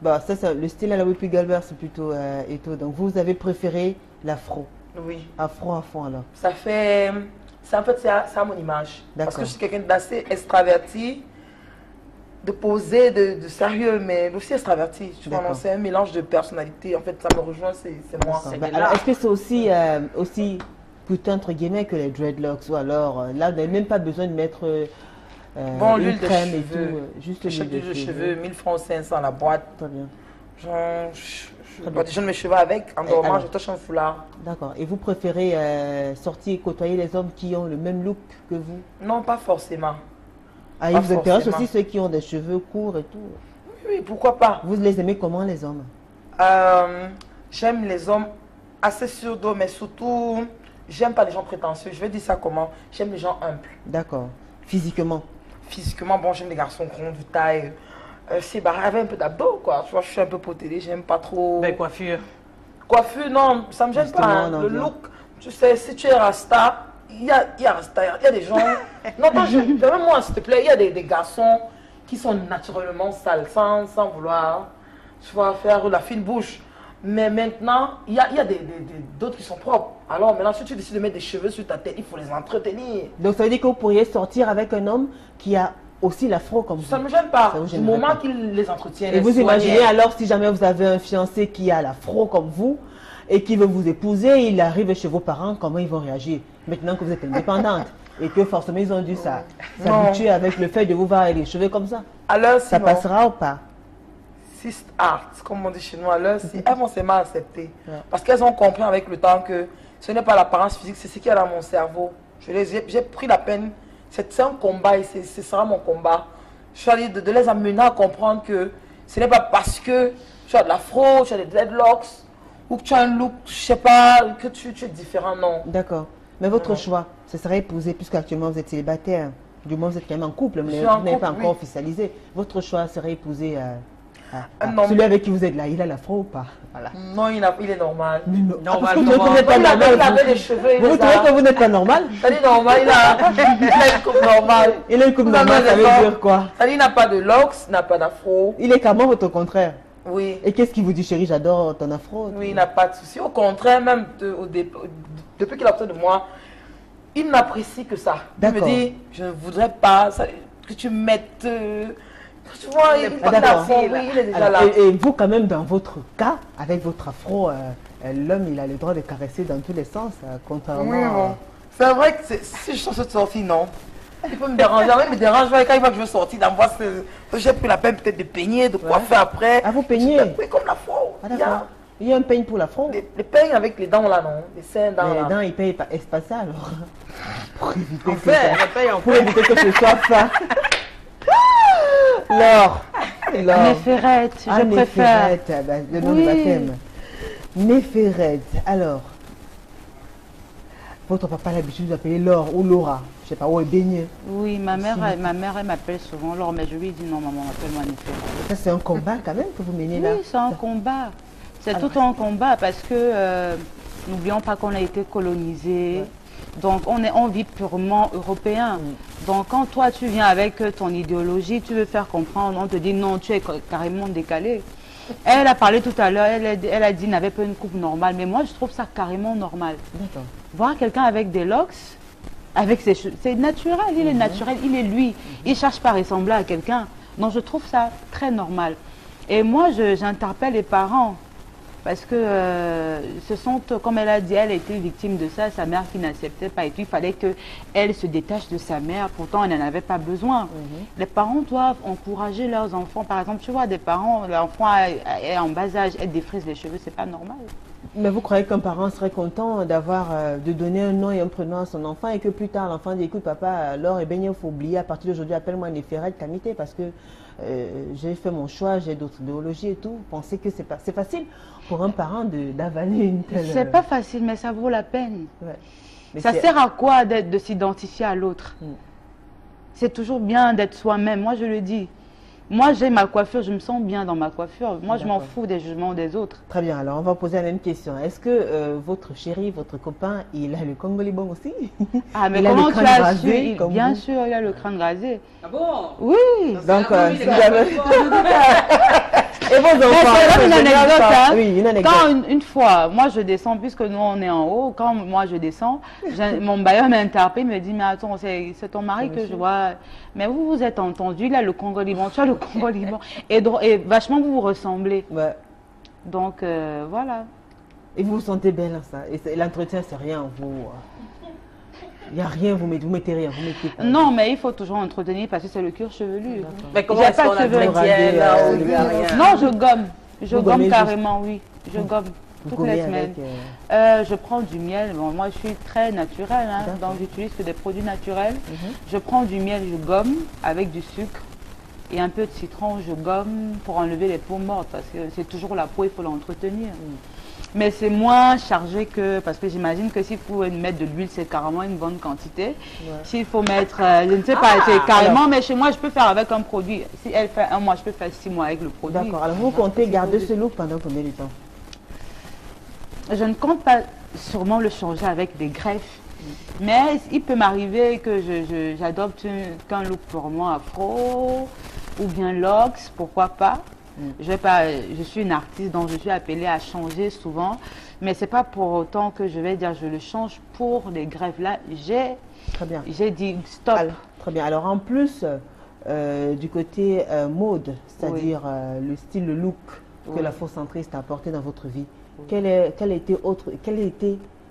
Speaker 1: Bah, ça, le style à la Whoopi Goldberg, c'est plutôt étonnant. Donc, vous avez préféré l'afro.
Speaker 3: Oui.
Speaker 1: Afro à fond, alors.
Speaker 3: Ça fait. En fait, c'est à mon image. Parce que
Speaker 1: D'accord.
Speaker 3: je suis quelqu'un d'assez extraverti, de posé, de sérieux, mais aussi extraverti. Tu vois,
Speaker 1: D'accord.
Speaker 3: non, c'est un mélange de personnalité. En fait, ça me rejoint, c'est moi.
Speaker 2: C'est
Speaker 1: Bah,
Speaker 2: de
Speaker 1: alors,
Speaker 2: l'art.
Speaker 1: est-ce que c'est aussi coûteux, entre guillemets, que les dreadlocks? Ou alors, là, vous n'avez même pas besoin de mettre
Speaker 3: Bon,
Speaker 1: une
Speaker 3: l'huile de
Speaker 1: crème et
Speaker 3: cheveux.
Speaker 1: tout. Juste
Speaker 3: Chaque
Speaker 1: l'huile
Speaker 3: huile de cheveux, 1000 francs, 500 la boîte.
Speaker 1: Très bien.
Speaker 3: Genre, je badigeonne mes cheveux avec. En dormant,
Speaker 1: alors.
Speaker 3: je touche un foulard.
Speaker 1: D'accord. Et vous préférez sortir et côtoyer les hommes qui ont le même look que vous?
Speaker 3: Non, pas forcément.
Speaker 1: Ah, il
Speaker 3: Pas
Speaker 1: vous intéresse
Speaker 3: forcément.
Speaker 1: aussi ceux qui ont des cheveux courts et tout.
Speaker 3: Oui, pourquoi pas.
Speaker 1: Vous les aimez comment, les hommes?
Speaker 3: J'aime les hommes assez sûrs d'eux, mais surtout, j'aime pas les gens prétentieux. Je vais dire ça comment. J'aime les gens humbles.
Speaker 1: D'accord. Physiquement?
Speaker 3: Physiquement, bon, j'aime les garçons grands, de taille. C'est barré avec un peu d'abdos, quoi. Tu vois, je suis un peu potélé, j'aime pas trop.
Speaker 2: Belle coiffure.
Speaker 3: Coiffure, non, ça me gêne
Speaker 1: Justement,
Speaker 3: pas. Hein.
Speaker 1: non,
Speaker 3: Le
Speaker 1: bien.
Speaker 3: look, tu sais, si tu es rasta, il y a rasta, il y a des gens. Non, même moi, s'il te plaît, il y a des garçons qui sont naturellement sales, sans vouloir, tu vois, faire la fine bouche. Mais maintenant, il y a d'autres qui sont propres. Alors maintenant, si tu décides de mettre des cheveux sur ta tête, il faut les entretenir.
Speaker 1: Donc, ça veut dire que vous pourriez sortir avec un homme qui a aussi l'afro comme vous?
Speaker 3: Ça ne me gêne pas.
Speaker 1: Ça vous
Speaker 3: Du
Speaker 1: gênerait
Speaker 3: moment
Speaker 1: pas.
Speaker 3: qu'il les entretient.
Speaker 1: Et
Speaker 3: les
Speaker 1: vous
Speaker 3: soigne.
Speaker 1: imaginez alors si jamais vous avez un fiancé qui a l'afro comme vous et qui veut vous épouser, il arrive chez vos parents, comment ils vont réagir? Maintenant que vous êtes indépendante et que forcément ils ont dû s'habituer avec le fait de vous voir avec les cheveux comme ça.
Speaker 3: Alors,
Speaker 1: Ça
Speaker 3: sinon,
Speaker 1: passera ou pas?
Speaker 3: Cis art, comme on dit chez nous, alors, si elles vont s'aimer accepter.
Speaker 1: Ouais.
Speaker 3: Parce qu'elles ont compris avec le temps que ce n'est pas l'apparence physique, c'est ce qu'il y a dans mon cerveau. J'ai pris la peine, c'est un combat et ce sera mon combat Je suis allée de les amener à comprendre que ce n'est pas parce que tu as de l'afro, tu as des dreadlocks, ou que tu as un look, je sais pas, que tu es différent, non.
Speaker 1: D'accord. Mais votre choix, ce serait épouser, puisque actuellement vous êtes célibataire, du moins vous êtes quand même en couple, mais vous n'avez pas encore officialisé. Votre choix serait épouser celui avec qui vous êtes là. Il a l'afro ou pas? Voilà.
Speaker 3: Non, il est normal.
Speaker 1: Normal, vous n'êtes pas normal.
Speaker 3: Il avait les cheveux.
Speaker 1: Vous trouvez que vous n'êtes pas normal?
Speaker 3: Ça dit normal, il a une coupe normale.
Speaker 1: Il a une coupe normale, ça veut dire quoi?
Speaker 3: Ça dit il n'a pas de locks, il n'a pas d'afro.
Speaker 1: Il est comment votre contraire?
Speaker 3: Oui.
Speaker 1: Et qu'est-ce qu'il vous dit, chérie, j'adore ton afro?
Speaker 3: Oui, il n'a pas de souci. Au contraire, même depuis qu'il a obtenu de moi, il n'apprécie que ça. Il me dit, je ne voudrais pas que tu mettes... tu vois, il est déjà là.
Speaker 1: Et vous, quand même, dans votre cas, avec votre afro, l'homme, il a le droit de caresser dans tous les sens, contrairement...
Speaker 3: Oui, bon. C'est vrai que si je sens cette sortie, non. Il peut me déranger. Il me dérange quand il voit que je veux sortir dans moi. J'ai pris la peine peut-être de peigner, de coiffer après.
Speaker 1: Ah, vous peignez?
Speaker 3: Oui, comme l'afro.
Speaker 1: Il y a un peigne pour l'afro?
Speaker 3: Les peignes avec les dents là, non. Les seins dans là.
Speaker 1: Les dents, ils payent pas espacé alors. Pour éviter
Speaker 2: Pour éviter
Speaker 1: que ce soit ça. Laure.
Speaker 4: Néphérette, je préfère.
Speaker 1: Néphérette, le nom de baptême. Néphérette. Alors, votre papa a l'habitude d'appeler Laure ou Laura. Je sais pas, où est baigné.
Speaker 4: Oui, ma mère, elle m'appelle souvent Laure, mais je lui dis non, maman, appelle-moi Néphérette.
Speaker 1: Ça, c'est un combat quand même que vous menez là.
Speaker 4: Oui, c'est un combat. C'est tout un combat parce que n'oublions pas qu'on a été colonisé. Donc, on vit purement européen. Donc, quand toi, tu viens avec ton idéologie, tu veux faire comprendre, on te dit non, tu es carrément décalé. Elle a parlé tout à l'heure, elle a dit qu'il n'avait pas une coupe normale, mais moi, je trouve ça carrément normal. Voir quelqu'un avec des locks, avec ses cheveux, c'est naturel, il est naturel, il est lui. Il ne cherche pas à ressembler à quelqu'un. Donc, je trouve ça très normal. Et moi, j'interpelle les parents. Parce que ce sont, comme elle a dit, elle a été victime de ça, sa mère qui n'acceptait pas. Et puis, il fallait qu'elle se détache de sa mère. Pourtant, elle n'en avait pas besoin. Les parents doivent encourager leurs enfants. Par exemple, tu vois, des parents, l'enfant est en bas âge, elle défrise les cheveux, c'est pas normal.
Speaker 1: Mais vous croyez qu'un parent serait content de donner un nom et un prénom à son enfant et que plus tard, l'enfant dit, écoute, papa, Laure, il faut oublier, à partir d'aujourd'hui, appelle-moi Néphérette Kamité parce que j'ai fait mon choix, j'ai d'autres idéologies et tout. Pensez que c'est facile pour un parent d'avaler une telle...
Speaker 4: C'est pas facile, mais ça vaut la peine.
Speaker 1: Mais
Speaker 4: ça sert à quoi de s'identifier à l'autre? C'est toujours bien d'être soi-même, moi je le dis. Moi j'ai ma coiffure, je me sens bien dans ma coiffure. Moi je m'en fous des jugements des autres.
Speaker 1: Très bien, alors on va poser la même question. Est-ce que votre chéri, votre copain, il a le Congolibon aussi?
Speaker 4: Ah mais comment tu as su? Bien sûr, il a le crâne rasé.
Speaker 2: Ah bon?
Speaker 4: Oui.
Speaker 1: Donc, si jamais... Et vos enfants,
Speaker 4: c'est une anecdote, hein.
Speaker 1: Oui, une anecdote.
Speaker 4: Quand une fois, moi je descends, puisque nous on est en haut, quand moi je descends, mon bailleur m'interpelle, me dit, mais attends, c'est ton mari que je vois. Mais vous vous êtes entendu, il a le Congo-Liban, tu as le Congo-Liban. Et vachement vous vous ressemblez.
Speaker 1: Ouais.
Speaker 4: Donc voilà.
Speaker 1: Et vous vous sentez bien là, ça. Et l'entretien, c'est rien, vous... Il n'y a rien, vous mettez rien, vous mettez pas.
Speaker 4: Non, mais il faut toujours entretenir parce que c'est le cuir chevelu.
Speaker 2: Mais comment est-ce qu'on entretient là?
Speaker 4: Non, je gomme. Je gomme carrément, oui. Je gomme toutes les semaines. Je prends du miel. Bon, moi, je suis très naturelle, hein, donc j'utilise que des produits naturels. Je prends du miel, je gomme avec du sucre et un peu de citron. Je gomme pour enlever les peaux mortes parce que c'est toujours la peau, il faut l'entretenir. Mais c'est moins chargé que... Parce que j'imagine que s'il faut mettre de l'huile, c'est carrément une bonne quantité. S'il faut mettre... je ne sais pas, c'est carrément... Mais chez moi, je peux faire avec un produit. Si elle fait 1 mois, je peux faire 6 mois avec le produit.
Speaker 1: D'accord. Alors, vous comptez garder ce look pendant combien de temps?
Speaker 4: Je ne compte pas sûrement le changer avec des greffes. Mais il peut m'arriver que j'adopte qu'un look purement afro ou bien locks, pourquoi pas. Je suis une artiste, donc je suis appelée à changer souvent. Mais ce n'est pas pour autant que je vais dire je le change pour les greffes. Là, j'ai dit stop.
Speaker 1: Alors, très bien. Alors, en plus du côté mode, c'est-à-dire le style, le look que l'afrocentriste a apporté dans votre vie,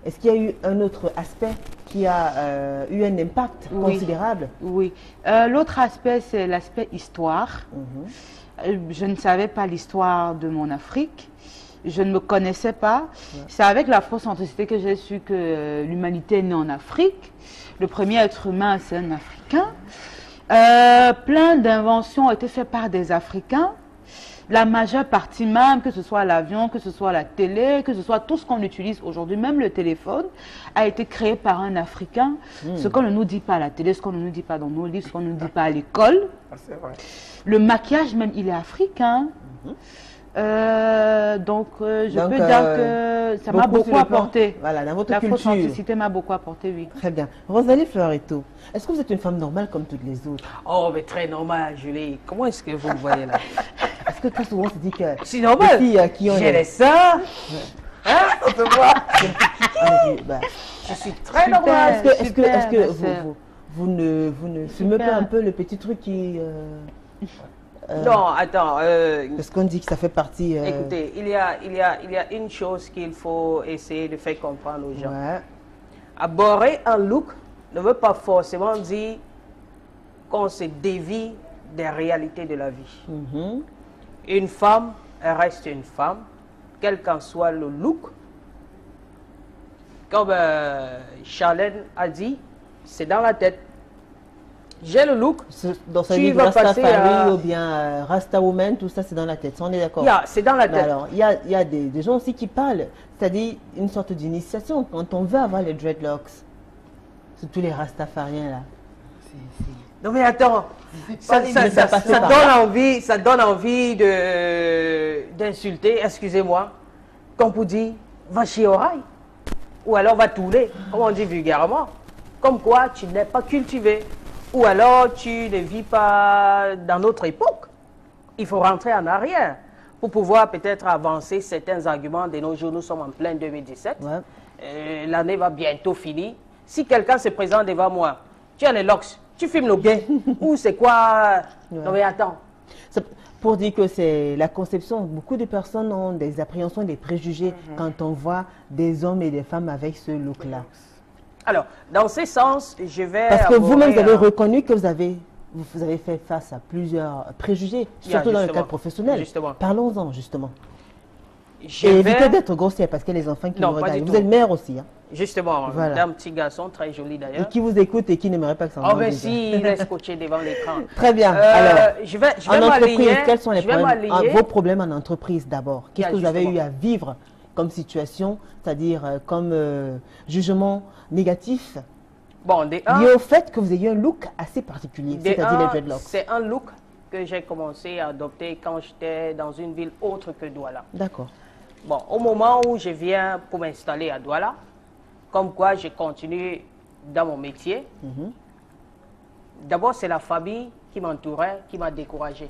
Speaker 1: est-ce qu'il y a eu un autre aspect qui a eu un impact considérable?
Speaker 4: Oui. L'autre aspect, c'est l'aspect histoire. Je ne savais pas l'histoire de mon Afrique. Je ne me connaissais pas. C'est avec l'afrocentricité que j'ai su que l'humanité est née en Afrique. Le premier être humain, c'est un Africain. Plein d'inventions ont été faites par des Africains. La majeure partie même, que ce soit l'avion, que ce soit la télé, que ce soit tout ce qu'on utilise aujourd'hui, même le téléphone, a été créé par un Africain. Ce qu'on ne nous dit pas à la télé, ce qu'on ne nous dit pas dans nos livres, ce qu'on ne nous dit pas à l'école.
Speaker 3: C'est vrai.
Speaker 4: Le maquillage même, il est africain. Donc, je peux dire que ça m'a beaucoup apporté.
Speaker 1: Voilà, dans votre
Speaker 4: La
Speaker 1: culture.
Speaker 4: authenticité m'a beaucoup apporté, oui.
Speaker 1: Très bien. Rosalie Fleuretto, est-ce que vous êtes une femme normale comme toutes les autres?
Speaker 2: Oh, mais très normal, Julie. Comment est-ce que vous me voyez là?
Speaker 1: Parce que très souvent, on se dit que
Speaker 2: C'est normal.
Speaker 1: les filles qui ont
Speaker 2: J'ai les seins. Hein? On te voit.
Speaker 1: Bah,
Speaker 2: Je suis très
Speaker 4: Super.
Speaker 2: normal.
Speaker 1: est-ce que
Speaker 4: ma sœur.
Speaker 1: vous ne fumez pas un peu le petit truc qui...
Speaker 2: Non, attends.
Speaker 1: parce qu'on dit que ça fait partie...
Speaker 2: Écoutez, il y a une chose qu'il faut essayer de faire comprendre aux gens.
Speaker 1: Ouais.
Speaker 2: Aborder un look ne veut pas forcément dire qu'on se dévie des réalités de la vie.
Speaker 1: Mhm.
Speaker 2: Une femme, elle reste une femme, quel qu'en soit le look. Comme Charlène a dit, c'est dans la tête. J'ai le look.
Speaker 1: Donc ça
Speaker 2: Tu
Speaker 1: veut dire
Speaker 2: vas
Speaker 1: Rasta
Speaker 2: passer
Speaker 1: Family
Speaker 2: à-
Speaker 1: ou bien Rasta Woman, tout ça c'est dans la tête, ça, on est d'accord.
Speaker 2: C'est dans la
Speaker 1: Mais
Speaker 2: tête.
Speaker 1: alors, il y a des gens aussi qui parlent, c'est-à-dire une sorte d'initiation quand on veut avoir les dreadlocks. Surtout les Rastafariens là.
Speaker 2: Non mais attends, ça donne envie d'insulter, excusez-moi, comme pour dire, va chier au rail, ou alors va touler, comme on dit vulgairement, comme quoi tu n'es pas cultivé, ou alors tu ne vis pas dans notre époque. Il faut rentrer en arrière pour pouvoir peut-être avancer certains arguments de nos jours. Nous sommes en plein 2017,
Speaker 1: Ouais.
Speaker 2: l'année va bientôt finir. Si quelqu'un se présente devant moi, tu as les locks, tu filmes le gay, ou c'est quoi? Non mais attends.
Speaker 1: C'est pour dire que c'est la conception, beaucoup de personnes ont des appréhensions, des préjugés quand on voit des hommes et des femmes avec ce look-là.
Speaker 2: Alors, dans ce sens, je vais...
Speaker 1: Parce que vous-même, vous avez
Speaker 2: aborder
Speaker 1: reconnu que vous avez fait face à plusieurs préjugés, surtout dans le
Speaker 2: justement.
Speaker 1: cadre professionnel.
Speaker 2: Justement.
Speaker 1: Parlons-en, justement.
Speaker 2: je
Speaker 1: Et
Speaker 2: vais-
Speaker 1: évitez d'être grossière, parce que les enfants qui
Speaker 2: Non,
Speaker 1: nous
Speaker 2: pas du
Speaker 1: regardent, vous
Speaker 2: tout.
Speaker 1: êtes mère aussi, hein,
Speaker 2: Justement,
Speaker 1: Voilà.
Speaker 2: un petit garçon très joli
Speaker 1: et
Speaker 2: d'ailleurs.
Speaker 1: qui vous écoute et qui n'aimerait pas que ça en
Speaker 2: Oh ben
Speaker 1: dise.
Speaker 2: si, il est scotché devant l'écran.
Speaker 1: Très bien. Alors,
Speaker 2: je vais
Speaker 1: en entreprise,
Speaker 2: m'aligner.
Speaker 1: quels sont les
Speaker 2: je vais
Speaker 1: problèmes,
Speaker 2: m'aligner.
Speaker 1: vos problèmes en entreprise d'abord? Qu'est-ce
Speaker 2: Yeah,
Speaker 1: que vous avez eu
Speaker 2: justement.
Speaker 1: à vivre comme situation, c'est-à-dire comme jugement négatif
Speaker 2: Bon, des un,
Speaker 1: lié au fait que vous ayez un look assez particulier,
Speaker 2: des
Speaker 1: c'est-à-dire les
Speaker 2: un,
Speaker 1: dreadlocks?
Speaker 2: c'est un look que j'ai commencé à adopter quand j'étais dans une ville autre que Douala.
Speaker 1: D'accord.
Speaker 2: Bon, au moment où je viens pour m'installer à Douala, comme quoi je continue dans mon métier, d'abord c'est la famille qui m'entourait, qui m'a découragé.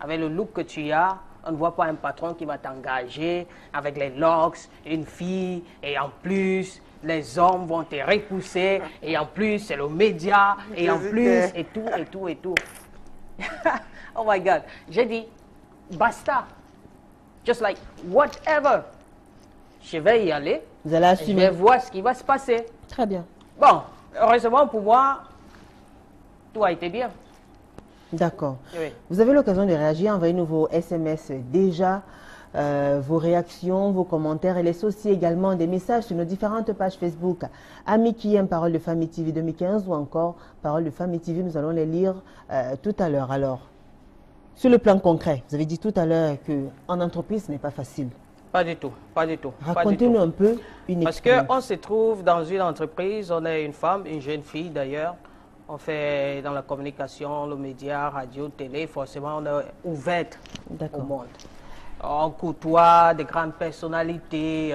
Speaker 2: Avec le look que tu as, on ne voit pas un patron qui va t'engager avec les locks, une fille, et en plus, les hommes vont te repousser, et en plus, c'est le média, et en plus, et tout, et tout, et tout. Oh my God. J'ai dit, basta. Just like, whatever. Je vais y aller.
Speaker 1: Vous allez
Speaker 2: Je
Speaker 1: assumer.
Speaker 2: vais voir ce qui va se passer.
Speaker 1: Très bien.
Speaker 2: Bon, heureusement pour moi, tout a été bien.
Speaker 1: D'accord.
Speaker 2: Oui.
Speaker 1: Vous avez l'occasion de réagir, envoyez-nous vos SMS déjà, vos réactions, vos commentaires et laissez aussi également des messages sur nos différentes pages Facebook. Amis qui aiment Parole de Famille TV 2015 ou encore Parole de Famille TV, nous allons les lire tout à l'heure. Alors, sur le plan concret, vous avez dit tout à l'heure qu'en entreprise, ce n'est pas facile.
Speaker 2: Pas du tout, pas du tout. pas du
Speaker 1: Racontez-nous
Speaker 2: tout.
Speaker 1: un peu une
Speaker 2: Parce
Speaker 1: expérience.
Speaker 2: qu'on se trouve dans une entreprise, on est une femme, une jeune fille d'ailleurs. On fait dans la communication, le média, radio, télé, forcément on est ouverte au
Speaker 1: D'accord.
Speaker 2: monde. On côtoie des grandes personnalités,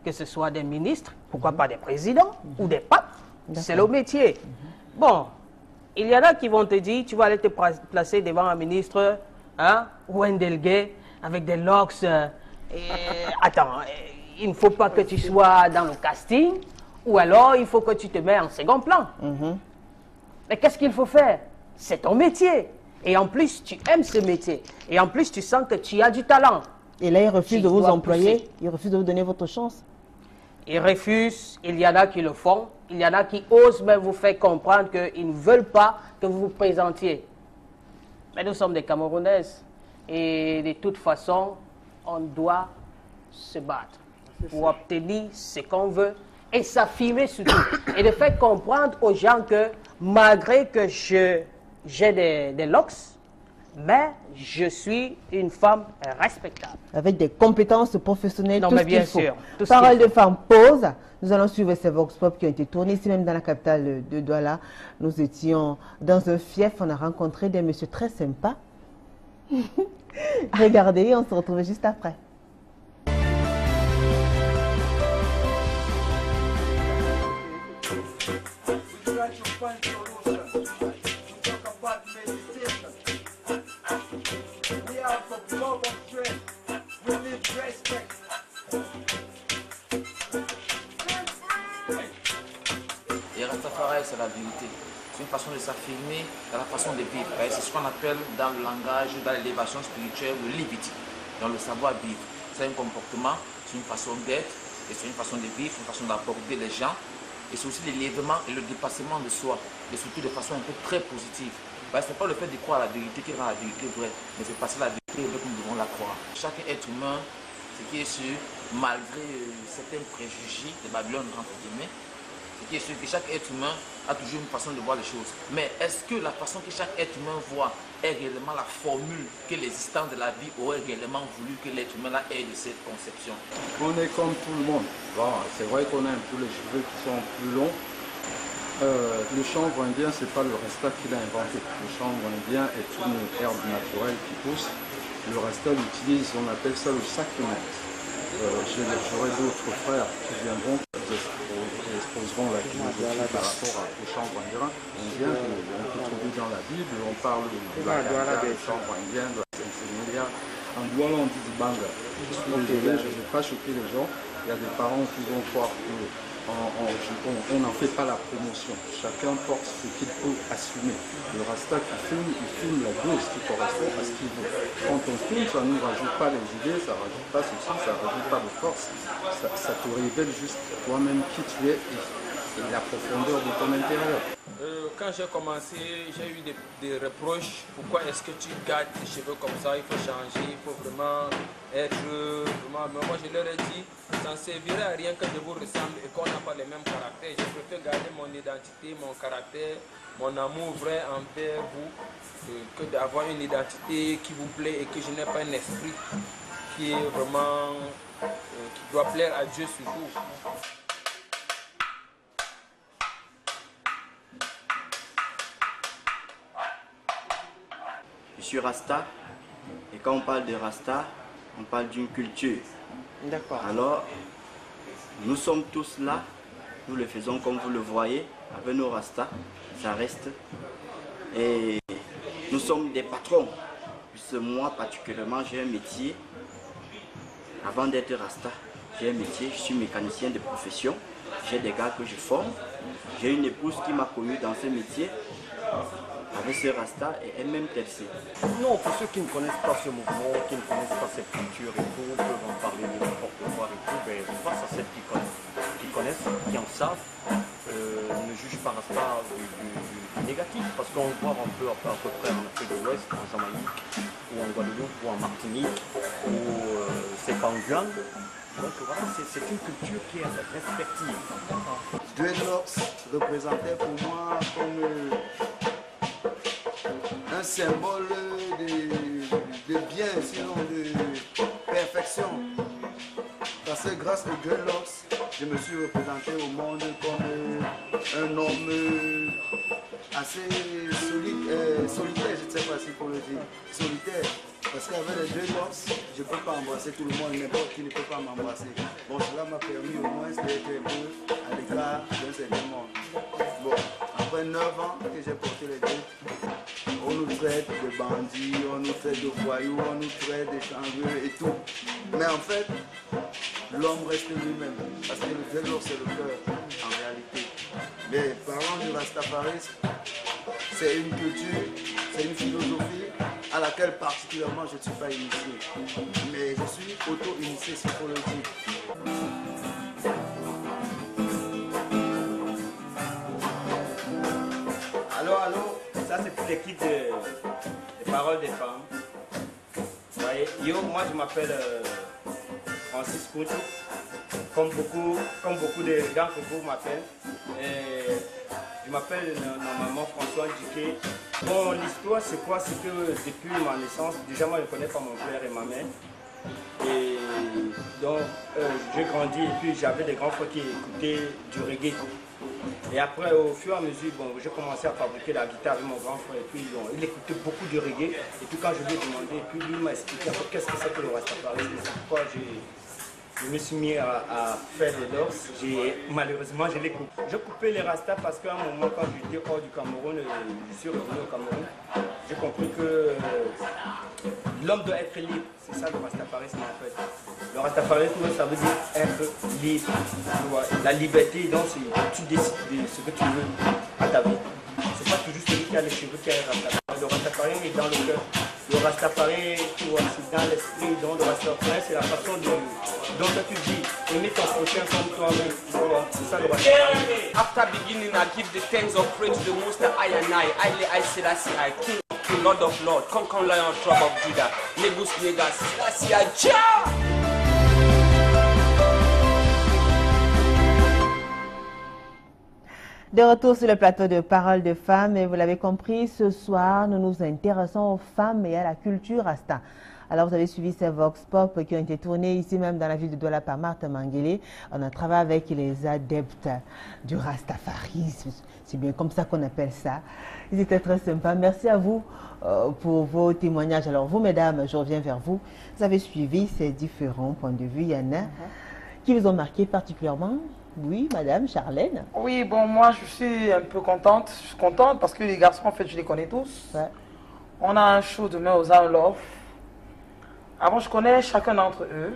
Speaker 2: que ce soit des ministres, pourquoi pas des présidents ou des papes. C'est le métier. Bon, il y en a qui vont te dire, tu vas aller te placer devant un ministre hein, ou un délégué avec des locks. Attends, il ne faut pas que tu sois dans le casting ou alors il faut que tu te mets en second plan. Mais qu'est-ce qu'il faut faire? C'est ton métier. Et en plus, tu aimes ce métier. Et en plus, tu sens que tu as du talent.
Speaker 1: Et là, ils refusent
Speaker 2: Tu
Speaker 1: de vous
Speaker 2: dois
Speaker 1: employer,
Speaker 2: pousser.
Speaker 1: ils refusent de vous donner votre chance.
Speaker 2: Ils refusent, il y en a qui le font, il y en a qui osent même vous faire comprendre qu'ils ne veulent pas que vous vous présentiez. Mais nous sommes des Camerounaises et de toute façon, on doit se battre pour obtenir ce qu'on veut et s'affirmer surtout. Et de faire comprendre aux gens que malgré que je j'ai des locks, mais je suis une femme respectable.
Speaker 1: Avec des compétences professionnelles,
Speaker 2: Non,
Speaker 1: tout
Speaker 2: mais
Speaker 1: ce qu'il
Speaker 2: bien
Speaker 1: faut.
Speaker 2: sûr, tout ce
Speaker 1: Parole
Speaker 2: qu'il faut.
Speaker 1: de femme, pause. Nous allons suivre ces vox pop qui ont été tournés ici même dans la capitale de Douala. Nous étions dans un fief, on a rencontré des messieurs très sympas. Regardez, on se retrouve juste après.
Speaker 5: Et Rastafari, c'est la vérité. C'est une façon de s'affirmer dans la façon de vivre. C'est ce qu'on appelle dans le langage, dans l'élévation spirituelle, le lévitique, dans le savoir-vivre. C'est un comportement, c'est une façon d'être, et c'est une façon de vivre, une façon d'aborder les gens. Et c'est aussi l'élévement et le dépassement de soi, et surtout de façon un peu très positive. Ce n'est pas le fait de croire à la vérité qui rend la vérité vraie, mais c'est passer la vérité et nous devons la croire. Chaque être humain, ce qui est sûr, malgré certains préjugés de Babylone, entre guillemets, ce qui est sûr que chaque être humain a toujours une façon de voir les choses. Mais est-ce que la façon que chaque être humain voit est réellement la formule que l'existence de la vie aurait réellement voulu que l'être humain ait de cette conception?
Speaker 6: On est comme tout le monde. Bon, c'est vrai qu'on a un peu les cheveux qui sont plus longs. Le chanvre indien, ce n'est pas le Rasta qui l'a inventé. Le chanvre indien est une herbe naturelle qui pousse. Le Rasta l'utilise, on appelle ça le sacrement. J'aurai d'autres frères qui viendront, qui exposeront la philosophie par rapport au chanvre indien. On peut trouver dans la Bible, on parle de la chanvre indien, de la Saint-Sémélia. En Douala, on dit du banga. Je suis désolé, je ne vais pas choquer les gens. Il y a des parents qui vont croire qu'on n'en fait pas la promotion. Chacun porte ce qu'il peut assumer. Le Rasta qui filme, il filme la dose qui correspond à ce qu'il veut. Quand on filme, ça ne nous rajoute pas les idées, ça ne rajoute pas ceci, ça ne rajoute pas de force. Ça te révèle juste toi-même qui tu es et la profondeur de ton intérieur.
Speaker 7: Quand j'ai commencé, j'ai eu des reproches. Pourquoi est-ce que tu gardes tes cheveux comme ça? Il faut changer, il faut vraiment être... Mais moi, je leur ai dit, ça ne servirait à rien que je vous ressemble et qu'on n'a pas les mêmes caractères. Je préfère garder mon identité, mon caractère, mon amour vrai envers vous, que d'avoir une identité qui vous plaît et que je n'ai pas un esprit qui est vraiment... qui doit plaire à Dieu surtout.
Speaker 8: Je suis Rasta, et quand on parle de Rasta, on parle d'une culture.
Speaker 2: D'accord.
Speaker 8: Alors, nous sommes tous là, nous le faisons comme vous le voyez, avec nos Rastas, ça reste. Et nous sommes des patrons, puisque moi particulièrement j'ai un métier. Avant d'être Rasta, j'ai un métier, je suis mécanicien de profession, j'ai des gars que je forme, j'ai une épouse qui m'a connu dans ce métier. Avec ce Rasta et elle-même Telsé.
Speaker 9: Non, pour ceux qui ne connaissent pas ce mouvement, qui ne connaissent pas cette culture et tout, peuvent en parler de n'importe quoi et tout, mais face à celles qui connaissent, qui en savent, ne jugent pas Rasta du négatif, parce qu'on le voit un peu à peu près en Afrique de l'Ouest, en Jamaïque, ou en Guadeloupe, ou en Martinique, ou c'est pas en Guyane. Donc voilà, c'est une culture qui est respective.
Speaker 10: Dreadlocks représentait pour moi comme un symbole de bien, sinon de perfection. Parce que grâce aux dreadlocks, je me suis représenté au monde comme un homme assez solitaire, je ne sais pas si pour le dire, solitaire. Parce qu'avec les dreadlocks, je ne peux pas embrasser tout le monde, n'importe qui ne peut pas m'embrasser. Bon, cela m'a permis au moins d'être un peu à l'écart d'un certain monde. Bon, après 9 ans que j'ai porté les dreads, on nous traite de bandits, on nous traite de voyous, on nous traite de chanvreux et tout. Mais en fait, l'homme reste lui-même. Parce que le dreadlock, c'est le cœur, en réalité. Mais parlant du rastafarisme, c'est une culture, c'est une philosophie à laquelle particulièrement je ne suis pas initié. Mais je suis auto-initié, s'il faut le dire.
Speaker 11: Allô, ça c'est pour l'équipe des paroles des femmes. Vous voyez, yo, moi je m'appelle Francis Coutu, comme beaucoup d'entre vous m'appellent. Je m'appelle normalement François Duquet. Bon, l'histoire, c'est quoi? C'est que depuis ma naissance, déjà, moi, je ne connais pas mon père et ma mère. Et donc, j'ai grandi et puis j'avais des grands frères qui écoutaient du reggae. Et après, au fur et à mesure, bon, j'ai commencé à fabriquer la guitare avec mon grand frère. Et puis, bon, il écoutait beaucoup de reggae. Et puis, quand je lui ai demandé, et puis lui m'a expliqué qu'est-ce que c'est que le Rastafarisme. C'est pourquoi je me suis mis à faire des danses. Malheureusement, je l'ai coupé. Je coupais les rastas parce qu'à un moment, quand j'étais hors du Cameroun, je suis revenu au Cameroun, j'ai compris que l'homme doit être libre. C'est ça le rastafarisme en fait. Le rastafarisme, ça veut dire être libre. La liberté, donc, c'est tu décides de ce que tu veux à ta vie. C'est pas toujours celui qui a les cheveux qui a le rastafari. Le rastafari est dans le cœur. Le rastafari, tu vois, c'est dans l'esprit. Donc, le rastafari, c'est la façon dont tu dis. Aimer ton prochain comme toi-même. C'est ça le rastafari.
Speaker 12: After beginning, I give the thanks of praise to the Most High and I Selassie, I King of King, Lord of Lord, Conquer Lion, Tribe of Judah, Negus Negas, Selassie, I Jah.
Speaker 1: De retour sur le plateau de Paroles de Femmes, et vous l'avez compris, ce soir, nous nous intéressons aux femmes et à la culture Rasta. Alors, vous avez suivi ces Vox Pop qui ont été tournés ici même dans la ville de Douala par Marthe Manguélé. On a travaillé avec les adeptes du Rastafarisme. C'est bien comme ça qu'on appelle ça. Ils étaient très sympas. Merci à vous pour vos témoignages. Alors, vous, mesdames, je reviens vers vous. Vous avez suivi ces différents points de vue. Il y en a qui vous ont marqué particulièrement. Oui, madame Charlène.
Speaker 3: Oui, bon, moi, je suis un peu contente. Je suis contente parce que les garçons, en fait, je les connais tous. Ouais. On a un show demain aux Arts Love. Avant, je connais chacun d'entre eux.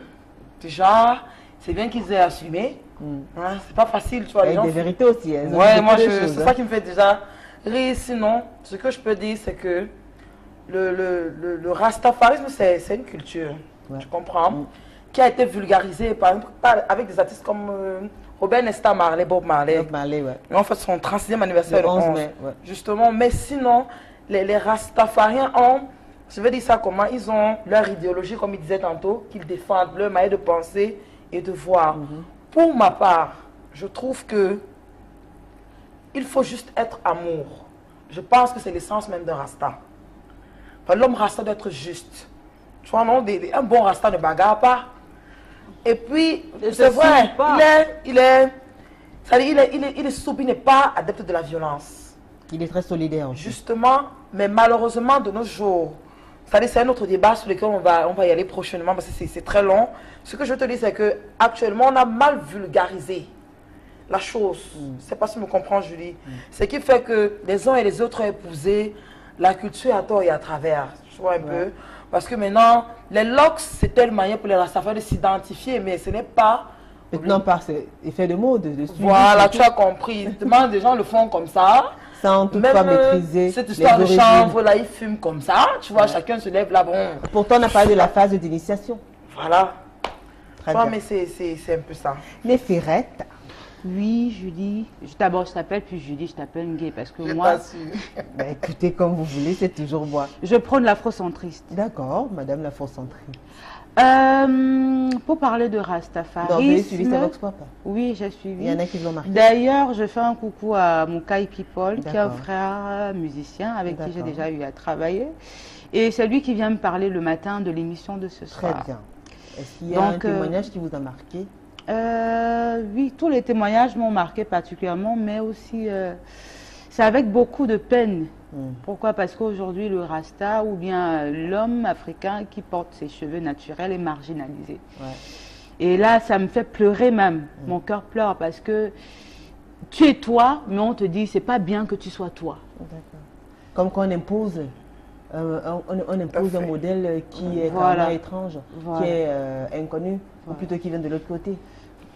Speaker 3: Déjà, c'est bien qu'ils aient assumé. Hein, c'est pas facile, tu vois.
Speaker 1: Avec des vérités aussi. Hein,
Speaker 3: ouais, moi, c'est ça qui me fait déjà rire. Sinon, ce que je peux dire, c'est que le rastafarisme, c'est une culture. Ouais. Tu comprends? Qui a été vulgarisée, par exemple, avec des artistes comme Robert Nesta Marley, Bob Marley.
Speaker 1: Bob Marley, ouais.
Speaker 3: En fait, son 36e anniversaire,
Speaker 1: le 11 mai. Ouais.
Speaker 3: Justement, mais sinon, les rastafariens ont, je vais dire ça comment, ils ont leur idéologie, comme il disait tantôt, qu'ils défendent, leur manière de penser et de voir. Pour ma part, je trouve que il faut juste être amour. Je pense que c'est l'essence même d'un rasta. Enfin, l'homme rasta doit être juste. Tu vois, non, un bon rasta ne bagarre pas. Et puis, c'est vrai, il est souple, il n'est pas adepte de la violence.
Speaker 1: Il est très solidaire.
Speaker 3: Justement, mais malheureusement, de nos jours, c'est un autre débat sur lequel on va y aller prochainement parce que c'est très long. Ce que je te dis, c'est qu'actuellement, on a mal vulgarisé la chose. Je ne sais pas si tu me comprends, Julie. Ce qui fait que les uns et les autres ont épousé la culture à tort et à travers. Tu vois un peu. Parce que maintenant, les locks, c'était une manière pour les Rastafari de s'identifier, mais ce n'est pas...
Speaker 1: Maintenant, par ces effets de mode, de suivi.
Speaker 3: Voilà, tu as compris. Des gens le font comme ça.
Speaker 1: Sans toutefois maîtriser
Speaker 3: cette histoire de chanvre, là, ils fument comme ça. Tu vois, chacun se lève là, bon.
Speaker 1: Pourtant, on a parlé de la phase d'initiation.
Speaker 3: Voilà. Très bien. Mais c'est un peu ça.
Speaker 1: Les ferrettes.
Speaker 4: Oui, Julie. D'abord, je t'appelle, puis Julie, je t'appelle Ngué, parce que moi...
Speaker 3: Pas sûr.
Speaker 1: Ben, écoutez, comme vous voulez, c'est toujours moi.
Speaker 4: Je prône l'afrocentriste.
Speaker 1: D'accord, madame l'afrocentriste.
Speaker 4: Pour parler de rastafarisme...
Speaker 1: Donc, vous avez suivi Vox Pop?
Speaker 4: Oui, j'ai suivi.
Speaker 1: Il y en a qui l'ont marqué.
Speaker 4: D'ailleurs, je fais un coucou à Moukaï People, qui est un frère musicien avec qui j'ai déjà eu à travailler. Et c'est lui qui vient me parler le matin de l'émission de ce soir.
Speaker 1: Très bien. Est-ce qu'il y a un témoignage qui vous a marqué?
Speaker 4: Oui, tous les témoignages m'ont marqué particulièrement, mais aussi c'est avec beaucoup de peine. Pourquoi? Parce qu'aujourd'hui, le rasta ou bien l'homme africain qui porte ses cheveux naturels est marginalisé. Ouais. Et là, ça me fait pleurer même. Mon cœur pleure parce que tu es toi, mais on te dit c'est pas bien que tu sois toi.
Speaker 1: Comme qu'on impose. On impose un modèle qui est vraiment étrange, qui est inconnu, ou plutôt qui vient de l'autre côté.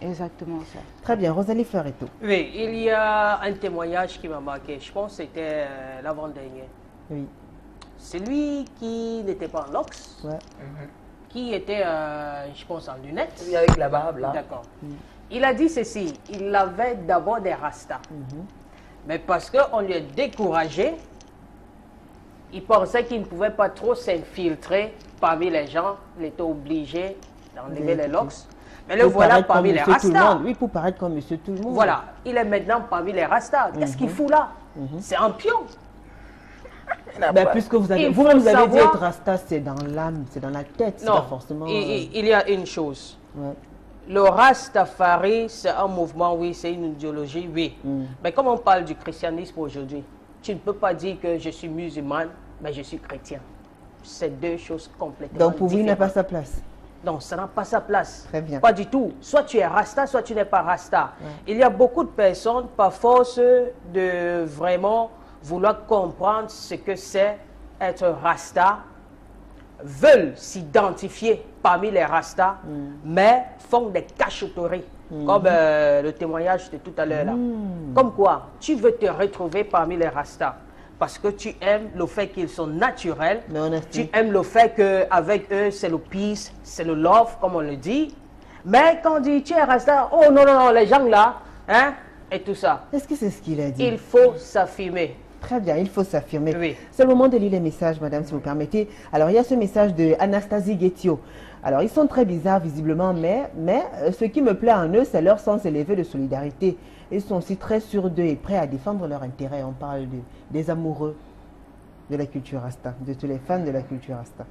Speaker 4: Exactement ça.
Speaker 1: Très bien, Rosalie Fleuretto.
Speaker 2: Oui, il y a un témoignage qui m'a marqué. Je pense que c'était l'avant-dernier.
Speaker 1: Oui.
Speaker 2: Celui qui n'était pas en lox, qui était, je pense, en lunettes.
Speaker 3: Oui, avec la barbe là.
Speaker 2: D'accord. Il a dit ceci, il avait d'abord des rastas. Mais parce qu'on lui a découragé, il pensait qu'il ne pouvait pas trop s'infiltrer parmi les gens. Il était obligé d'enlever les locks. Mais le voilà parmi les rastas.
Speaker 1: Oui, pour paraître comme monsieur tout le monde.
Speaker 2: Voilà, il est maintenant parmi les rastas. Qu'est-ce qu'il fout là? C'est un pion.
Speaker 1: Ben, puisque vous avez, vous avez dit être rasta, c'est dans l'âme, c'est dans la tête, c'est pas forcément...
Speaker 2: Il y a une chose. Ouais. Le Rastafari, c'est un mouvement, oui, c'est une idéologie, oui. Mais comme on parle du christianisme aujourd'hui, tu ne peux pas dire que je suis musulmane, mais je suis chrétien. C'est deux choses complètement différentes.
Speaker 1: Donc pour vous, il n'a pas sa place?
Speaker 2: Non, ça n'a pas sa place.
Speaker 1: Très bien.
Speaker 2: Pas du tout. Soit tu es rasta, soit tu n'es pas rasta. Ouais. Il y a beaucoup de personnes, par force de vraiment vouloir comprendre ce que c'est être rasta, veulent s'identifier parmi les rastas, mais font des cachotteries, comme le témoignage de tout à l'heure. Comme quoi, tu veux te retrouver parmi les rastas parce que tu aimes le fait qu'ils sont naturels, tu aimes le fait qu'avec eux, c'est le peace, c'est le love, comme on le dit. Mais quand on dit tu es rasta, oh non, non, non, les gens là, hein, et tout ça.
Speaker 1: Est-ce que c'est ce qu'il a dit?
Speaker 2: Il faut s'affirmer.
Speaker 1: Très bien, il faut s'affirmer.
Speaker 2: Oui.
Speaker 1: C'est le moment de lire les messages, madame, si vous permettez. Alors, il y a ce message de Anastasie Guetio. Alors, ils sont très bizarres, visiblement, mais ce qui me plaît en eux, c'est leur sens élevé de solidarité. Ils sont aussi très sûrs d'eux et prêts à défendre leurs intérêts. On parle des amoureux de la culture Rasta, de tous les fans de la culture Rasta.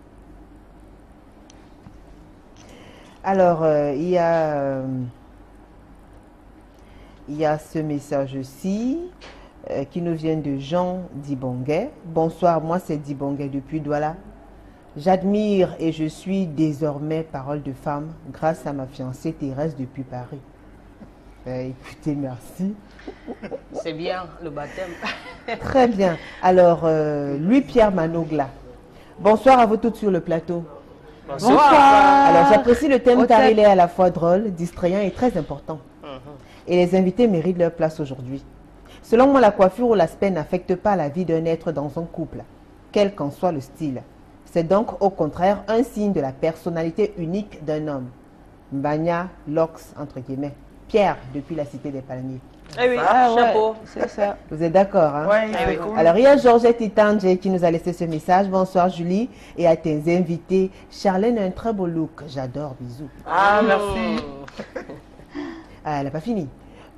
Speaker 1: Alors, il y a ce message-ci qui nous vient de Jean Dibonguet. Bonsoir, moi c'est Dibonguet depuis Douala. J'admire et je suis désormais parole de femme grâce à ma fiancée Thérèse depuis Paris. Écoutez, merci.
Speaker 2: C'est bien le baptême.
Speaker 1: Très bien. Alors, Louis-Pierre Manogla. Bonsoir à vous toutes sur le plateau.
Speaker 2: Bonsoir.
Speaker 1: Alors, j'apprécie le thème car il est à la fois drôle, distrayant et très important. Et les invités méritent leur place aujourd'hui. Selon moi, la coiffure ou l'aspect n'affecte pas la vie d'un être dans un couple, quel qu'en soit le style. C'est donc au contraire un signe de la personnalité unique d'un homme. Mbanya, Lox, entre guillemets. Pierre, depuis la cité des Palmiers.
Speaker 2: Eh oui, chapeau.
Speaker 1: Ouais, c'est ça. Vous êtes d'accord, hein?
Speaker 3: Oui, c'est cool.
Speaker 1: Alors, il y a Georgette Itanje qui nous a laissé ce message. Bonsoir, Julie. Et à tes invités. Charlène a un très beau look. J'adore, bisous.
Speaker 3: Ah, merci.
Speaker 1: Ah, elle n'a pas fini.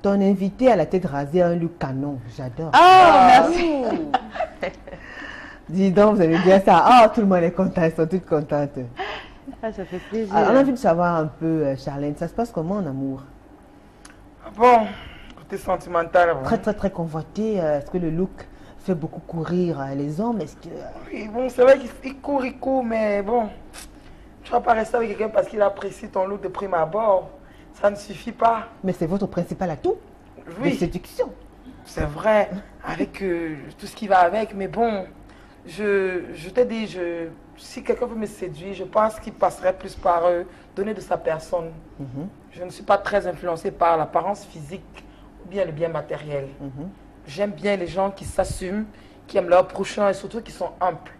Speaker 1: Ton invité à la tête rasée a un look canon. J'adore.
Speaker 4: Merci.
Speaker 1: Dis donc, vous avez bien ça. Ah, tout le monde est content. Ils sont toutes contentes.
Speaker 4: Ah, ça fait plaisir.
Speaker 1: Alors, on a envie de savoir un peu, Charlène, ça se passe comment en amour?
Speaker 3: Bon, côté sentimental. Bon.
Speaker 1: Très, très, très convoité. Est-ce que le look fait beaucoup courir les hommes? Est-ce que...
Speaker 3: Oui, bon, c'est vrai qu'il court, mais bon, tu vas pas rester avec quelqu'un parce qu'il apprécie ton look de prime abord. Ça ne suffit pas.
Speaker 1: Mais c'est votre principal atout de séduction.
Speaker 3: C'est vrai, avec tout ce qui va avec, mais bon, je t'ai dit, si quelqu'un veut me séduire, je pense qu'il passerait plus par donner de sa personne. Je ne suis pas très influencée par l'apparence physique ou bien le bien matériel. J'aime bien les gens qui s'assument, qui aiment leur prochain et surtout qui sont amples.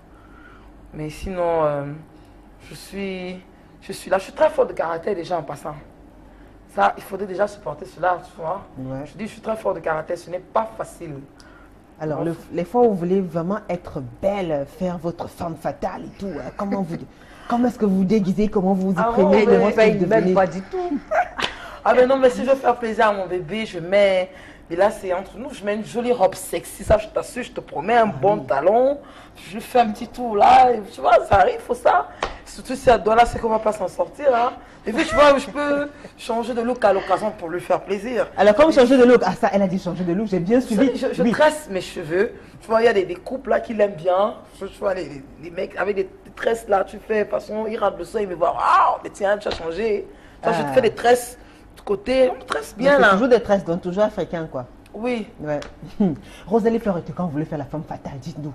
Speaker 3: Mais sinon, je suis là. Je suis très fort de caractère déjà en passant. Ça, il faudrait déjà supporter cela, tu vois. Ouais. Je dis, je suis très fort de caractère, ce n'est pas facile.
Speaker 1: Alors, les fois où vous voulez vraiment être belle, faire votre femme fatale et tout, comment est-ce que vous vous déguisez, comment vous vous y prenez,
Speaker 2: même pas du tout.
Speaker 3: Ah mais non, mais si je veux faire plaisir à mon bébé, je mets, et là c'est entre nous, je mets une jolie robe sexy, ça je t'assure, je te promets un bon talon, je fais un petit tour là, et, tu vois, ça arrive, faut ça. Surtout si elle doit là, c'est qu'on va pas s'en sortir. Hein. Et puis tu vois, je peux changer de look à l'occasion pour lui faire plaisir.
Speaker 1: Alors comme changer de look, ah ça, elle a dit changer de look, j'ai bien suivi.
Speaker 3: Je tresse mes cheveux, tu vois, il y a des couples là qui l'aiment bien, tu vois, les mecs avec des tresses là, tu fais, de toute façon, ils rentrent le soir, ils me voient, waouh, mais tiens, tu as changé. Toi, je te fais des tresses de côté, on tresse bien là.
Speaker 1: Toujours des tresses, donc toujours africain quoi.
Speaker 3: Oui.
Speaker 1: Ouais. Rosalie Fleureté, quand vous voulez faire la femme fatale, dites-nous.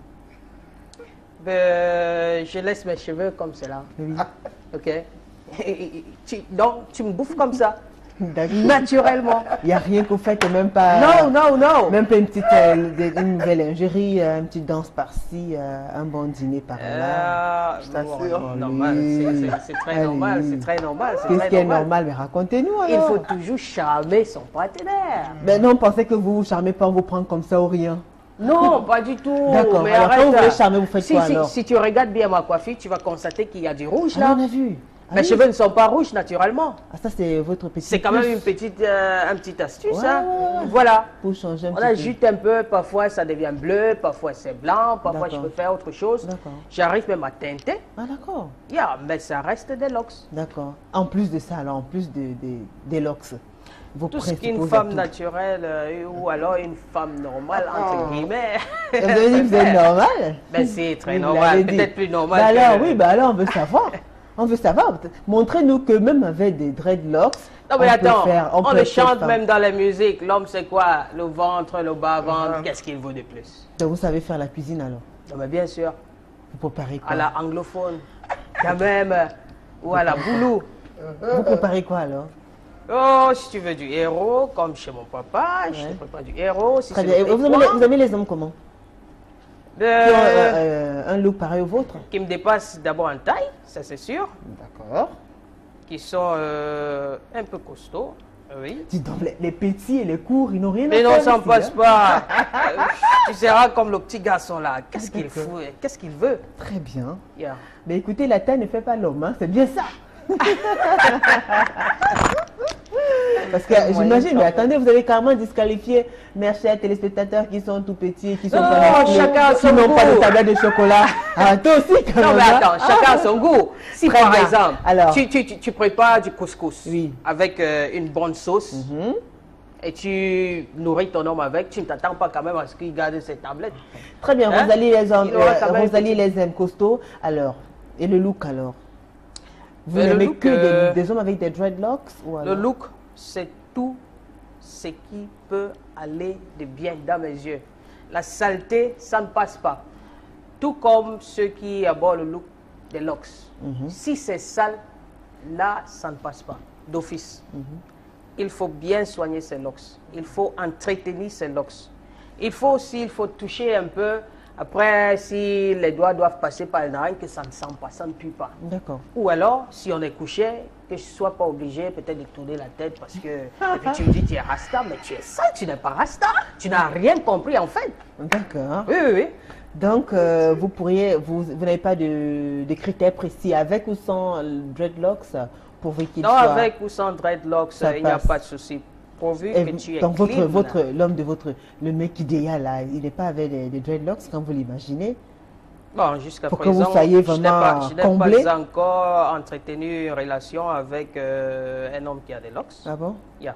Speaker 2: Je laisse mes cheveux comme cela. Oui. Ok. Donc, tu me bouffes comme ça. Naturellement.
Speaker 1: Il n'y a rien que vous faites, même pas...
Speaker 2: Non.
Speaker 1: Même pas une petite une nouvelle lingerie, une petite danse par-ci, un bon dîner par-là.
Speaker 2: Je t'assure. Normal. C'est très normal. C'est très normal.
Speaker 1: Qu'est-ce qui est normal? Mais racontez-nous alors.
Speaker 2: Il faut toujours charmer son partenaire.
Speaker 1: Mais non, pensez que vous vous charmez pas, on vous prend comme ça ou rien.
Speaker 2: Non, pas du tout.
Speaker 1: D'accord.
Speaker 2: Mais
Speaker 1: alors
Speaker 2: arrête,
Speaker 1: quand vous voulez charmer, vous faites quoi alors?
Speaker 2: Si tu regardes bien ma coiffure, tu vas constater qu'il y a du rouge là.
Speaker 1: On a vu.
Speaker 2: Mes cheveux ne sont pas rouges naturellement.
Speaker 1: Ah, ça, c'est votre petit.
Speaker 2: C'est quand même une petite astuce. Hein. Voilà.
Speaker 1: Pour changer un
Speaker 2: On
Speaker 1: petit peu.
Speaker 2: agite un peu, parfois ça devient bleu, parfois c'est blanc, parfois je peux faire autre chose. J'arrive même à teinter.
Speaker 1: Ah, d'accord.
Speaker 2: Mais ça reste des locks.
Speaker 1: D'accord. En plus de ça, alors, en plus des locks, vos
Speaker 2: tout ce qu'une
Speaker 1: principaux
Speaker 2: femme
Speaker 1: atouts.
Speaker 2: naturelle ou alors une femme normale, entre guillemets.
Speaker 1: Vous avez dit que vous êtes normal?
Speaker 2: Ben c'est très
Speaker 1: Vous
Speaker 2: normal,
Speaker 1: l'avez dit.
Speaker 2: peut-être plus normal.
Speaker 1: Bah alors,
Speaker 2: que...
Speaker 1: oui, bah alors on veut savoir. On veut savoir. Montrez-nous que même avec des dreadlocks,
Speaker 2: non mais attends, on
Speaker 1: peut
Speaker 2: le
Speaker 1: faire
Speaker 2: chante
Speaker 1: femme.
Speaker 2: même dans la musique. L'homme c'est quoi? Le ventre, le bas-ventre, qu'est-ce qu'il veut de plus?
Speaker 1: Donc vous savez faire la cuisine alors?
Speaker 2: Non mais bien sûr.
Speaker 1: Vous préparez quoi?
Speaker 2: À la anglophone, quand même, ou à la boulot.
Speaker 1: Vous préparez quoi alors?
Speaker 2: Oh, si tu veux du héros, comme chez mon papa, je te prépare du héros. Si
Speaker 1: Très
Speaker 2: c'est
Speaker 1: bien.
Speaker 2: le
Speaker 1: Vous aimez les hommes comment? Qui ont un look pareil au vôtre?
Speaker 2: Qui me dépassent d'abord en taille, ça c'est sûr.
Speaker 1: D'accord.
Speaker 2: Qui sont un peu costauds, oui.
Speaker 1: Dis donc, les petits et les courts, ils n'ont rien
Speaker 2: Mais
Speaker 1: à
Speaker 2: non,
Speaker 1: faire.
Speaker 2: ça ne
Speaker 1: ici,
Speaker 2: passe
Speaker 1: hein.
Speaker 2: pas. Tu seras comme le petit garçon là. Qu'est-ce qu'il fout? Qu'est-ce qu'il veut?
Speaker 1: Très bien.
Speaker 2: Yeah.
Speaker 1: Mais écoutez, la taille ne fait pas l'homme, hein. C'est bien ça. Parce que j'imagine, mais attendez, vous avez carrément disqualifié mes chers téléspectateurs qui sont tout petits, qui sont
Speaker 2: Non,
Speaker 1: pas les
Speaker 2: chacun a
Speaker 1: qui
Speaker 2: son
Speaker 1: n'ont pas de
Speaker 2: goût.
Speaker 1: tablette de chocolat. Ah, toi aussi, quand
Speaker 2: Non,
Speaker 1: même.
Speaker 2: mais
Speaker 1: hein.
Speaker 2: attends, chacun a son goût. Si
Speaker 1: Très
Speaker 2: par
Speaker 1: bien.
Speaker 2: exemple,
Speaker 1: Alors.
Speaker 2: tu prépares du couscous avec une bonne sauce et tu nourris ton homme avec, tu ne t'attends pas quand même à ce qu'il garde ses tablettes.
Speaker 1: Très bien,
Speaker 2: Hein?
Speaker 1: Rosalie les hommes,
Speaker 2: Il aura quand même
Speaker 1: Rosalie
Speaker 2: une
Speaker 1: les aime costauds. Alors, et le look alors? Vous
Speaker 2: Le
Speaker 1: n'aimez
Speaker 2: look,
Speaker 1: que des hommes avec des dreadlocks ou
Speaker 2: Le
Speaker 1: alors?
Speaker 2: look, c'est tout ce qui peut aller de bien dans mes yeux. La saleté, ça ne passe pas. Tout comme ceux qui abordent le look des locks. Si c'est sale, là, ça ne passe pas, d'office. Il faut bien soigner ses locks. Il faut entretenir ses locks. Il faut aussi, toucher un peu. Après, si les doigts doivent passer par le narine, que ça ne sent pas, ça ne pue pas.
Speaker 1: D'accord.
Speaker 2: Ou alors, si on est couché, que je ne sois pas obligé peut-être de tourner la tête parce que et puis tu me dis tu es rasta, mais tu es sale, tu n'es pas rasta. Tu n'as rien compris en fait.
Speaker 1: D'accord.
Speaker 2: Oui, oui, oui.
Speaker 1: Donc, vous n'avez pas de critères précis avec ou sans dreadlocks pour qu'il
Speaker 2: Non,
Speaker 1: soit...
Speaker 2: avec ou sans dreadlocks,
Speaker 1: Ça
Speaker 2: il n'y a
Speaker 1: passe.
Speaker 2: pas de souci. Pourvu
Speaker 1: Et
Speaker 2: que tu es
Speaker 1: donc,
Speaker 2: clean.
Speaker 1: l'homme de le mec idéal, là, il n'est pas avec des dreadlocks quand vous l'imaginez?
Speaker 2: Bon, jusqu'à
Speaker 1: Pour que
Speaker 2: présent,
Speaker 1: vous soyez
Speaker 2: je n'ai
Speaker 1: vraiment
Speaker 2: pas
Speaker 1: comblé.
Speaker 2: encore entretenu une relation avec un homme qui a des locks.
Speaker 1: Ah bon?
Speaker 2: Yeah.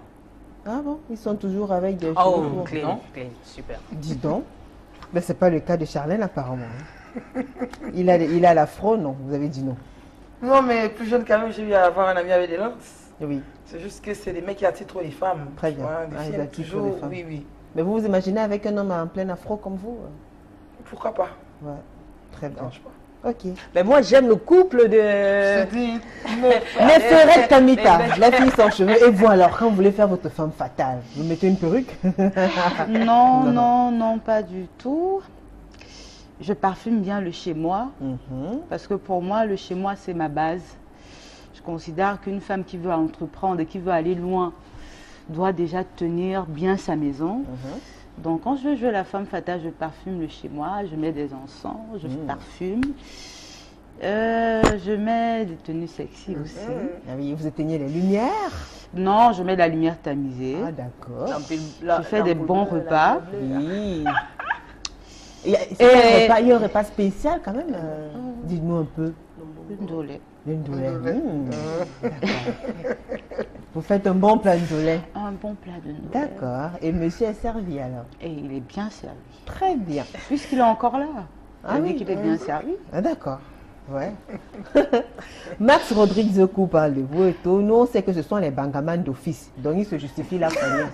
Speaker 1: Ah bon? Ils sont toujours avec des
Speaker 2: Oh,
Speaker 1: cheveux courts,
Speaker 2: clean,
Speaker 1: non?
Speaker 2: clean, super.
Speaker 1: Dis donc. Mais ce n'est pas le cas de Charlène, apparemment. Il a l'afro, non? Vous avez dit non.
Speaker 3: Non, mais plus jeune quand même, j'ai eu à avoir un ami avec des locks.
Speaker 1: Oui.
Speaker 3: C'est juste que c'est des mecs qui attirent trop les femmes.
Speaker 1: Très
Speaker 3: tu
Speaker 1: bien.
Speaker 3: vois, des
Speaker 1: Ah,
Speaker 3: filles
Speaker 1: ils
Speaker 3: aiment
Speaker 1: attirent trop
Speaker 3: toujours,
Speaker 1: les femmes.
Speaker 3: oui, oui.
Speaker 1: Mais vous vous imaginez avec un homme en plein afro comme vous?
Speaker 3: Pourquoi pas?
Speaker 1: Ouais. Très bien.
Speaker 3: Pas.
Speaker 1: Ok.
Speaker 2: Mais moi, j'aime le couple de...
Speaker 1: Les ferrettes Kamita, la fille sans cheveux. Et vous alors, quand vous voulez faire votre femme fatale, vous mettez une perruque?
Speaker 4: Non, non, non, pas du tout. Je parfume bien le chez moi, parce que pour moi, le chez moi, c'est ma base. Je considère qu'une femme qui veut entreprendre et qui veut aller loin doit déjà tenir bien sa maison. Donc, quand je veux jouer la femme fatale, je parfume le chez moi, je mets des encens, je parfume. Je mets des tenues sexy aussi.
Speaker 1: Ah oui, vous éteignez les lumières?
Speaker 4: Non, je mets de la lumière tamisée.
Speaker 1: Ah d'accord.
Speaker 4: Je fais des bons repas.
Speaker 1: Oui. Il y a un repas spécial quand même. Dites-nous un peu.
Speaker 4: Une dolée.
Speaker 1: Une dolée. D'accord. Vous faites un bon plat de dolée.
Speaker 4: Un bon plat de dolée.
Speaker 1: D'accord. Et monsieur est servi alors?
Speaker 4: Et il est bien servi.
Speaker 1: Très bien.
Speaker 4: Puisqu'il est encore là.
Speaker 1: Ah oui,
Speaker 4: qu'il est bien servi.
Speaker 1: Ah d'accord. Ouais. Max Rodrigue Zoku parle de vous et tout. Nous, on sait que ce sont les bangamans d'office. Donc, il se justifie la première.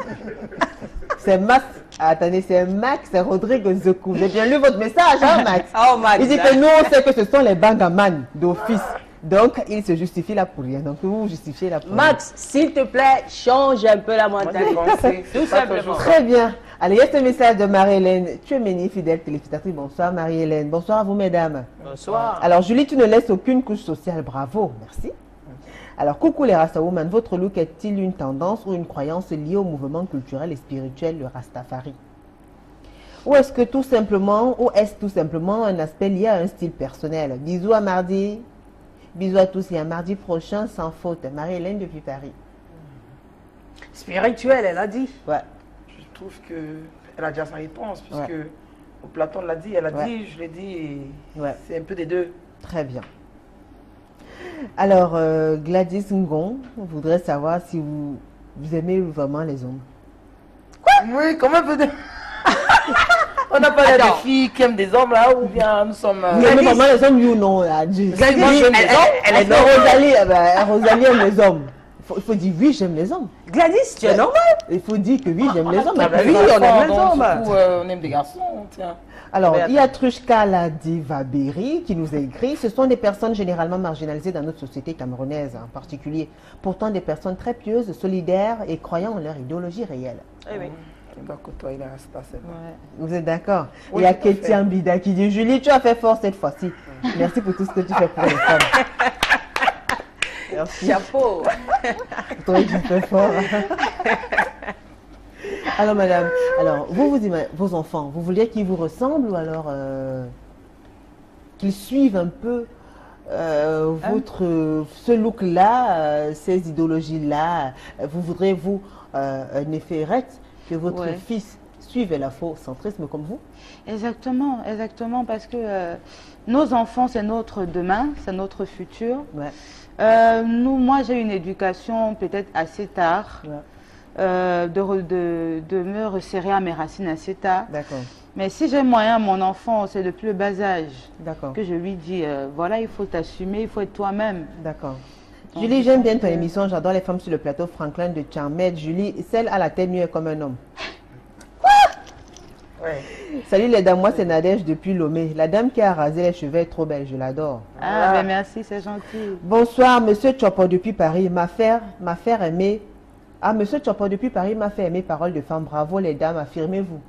Speaker 1: C'est Max. Attendez, c'est Max Rodrigue Zoku. Vous avez bien lu votre message, hein, Max?
Speaker 2: Oh, Max.
Speaker 1: Il dit que nous, on sait que ce sont les bangamans d'office. Donc, il se justifie là pour rien. Donc, vous vous justifiez là pour rien.
Speaker 2: Max, s'il te plaît, change un peu la mentalité. Tout simplement.
Speaker 1: Très bien. Allez, il y a ce message de Marie-Hélène. Tu es Ménie, fidèle téléspectatrice. Bonsoir, Marie-Hélène. Bonsoir à vous, mesdames.
Speaker 2: Bonsoir.
Speaker 1: Alors, Julie, tu ne laisses aucune couche sociale. Bravo. Merci. Alors, coucou les Rasta Women. Votre look est-il une tendance ou une croyance liée au mouvement culturel et spirituel, le Rastafari? Ou est-ce tout simplement un aspect lié à un style personnel? Bisous à mardi. Bisous à tous et à mardi prochain sans faute. Marie-Hélène depuis Paris.
Speaker 3: Spirituelle, elle a dit.
Speaker 1: Ouais.
Speaker 3: Je trouve qu'elle a déjà sa réponse, puisque Platon l'a dit, elle a dit, je l'ai dit, et c'est un peu des deux.
Speaker 1: Très bien. Alors, Gladys Ngon voudrait savoir si vous aimez vraiment les hommes.
Speaker 3: Quoi? Oui, comment peut-être. On n'a pas des filles qui aiment des hommes là, ou bien nous sommes.
Speaker 1: Vous aimez vraiment les hommes, oui ou non?
Speaker 3: Gladys, moi j'aime les hommes.
Speaker 1: Elle est Rosalie aime les hommes. Il faut dire oui, j'aime les hommes.
Speaker 2: Gladys, tu es normal.
Speaker 1: Il faut dire que oui, j'aime les hommes.
Speaker 2: Oui, on aime les hommes.
Speaker 3: On aime des garçons, tiens.
Speaker 1: Alors, il y a Trushka Ladiva Berry qui nous a écrit. Ce sont des personnes généralement marginalisées dans notre société camerounaise en particulier. Pourtant, des personnes très pieuses, solidaires et croyant en leur idéologie réelle.
Speaker 2: Eh oui.
Speaker 1: Vous êtes d'accord? Il y a Kétian Bida qui dit Julie, tu as fait fort cette fois-ci. Merci pour tout ce que tu fais pour les femmes. Merci.
Speaker 2: Chapeau.
Speaker 1: Toi, tu fais fort. Alors, madame, vos enfants, vous voulez qu'ils vous ressemblent ou alors qu'ils suivent un peu ce look-là, ces idéologies-là? Vous voudrez, Néphérette, que votre fils suive l'afrocentrisme comme vous?
Speaker 4: Exactement, exactement, parce que nos enfants, c'est notre demain, c'est notre futur.
Speaker 1: Ouais.
Speaker 4: Moi, j'ai une éducation peut-être assez tard. Ouais. De me resserrer à mes racines assez tard.
Speaker 1: D'accord.
Speaker 4: Mais si j'ai moyen, mon enfant, c'est depuis le bas âge que je lui dis, voilà, il faut t'assumer, il faut être toi-même.
Speaker 1: D'accord. Julie, j'aime bien ton émission, j'adore les femmes sur le plateau Franklin de Tcharmed. Julie, celle à la tête nue est comme un homme. Quoi? Ouais. Salut les dames, moi c'est Nadège depuis Lomé. La dame qui a rasé les cheveux est trop belle, je l'adore.
Speaker 4: Ah, mais merci, c'est gentil.
Speaker 1: Bonsoir, monsieur Chopo depuis Paris. Ma faire aimer. Ah, monsieur Chopo depuis Paris m'a fait aimer parole de femme. Bravo les dames, affirmez-vous.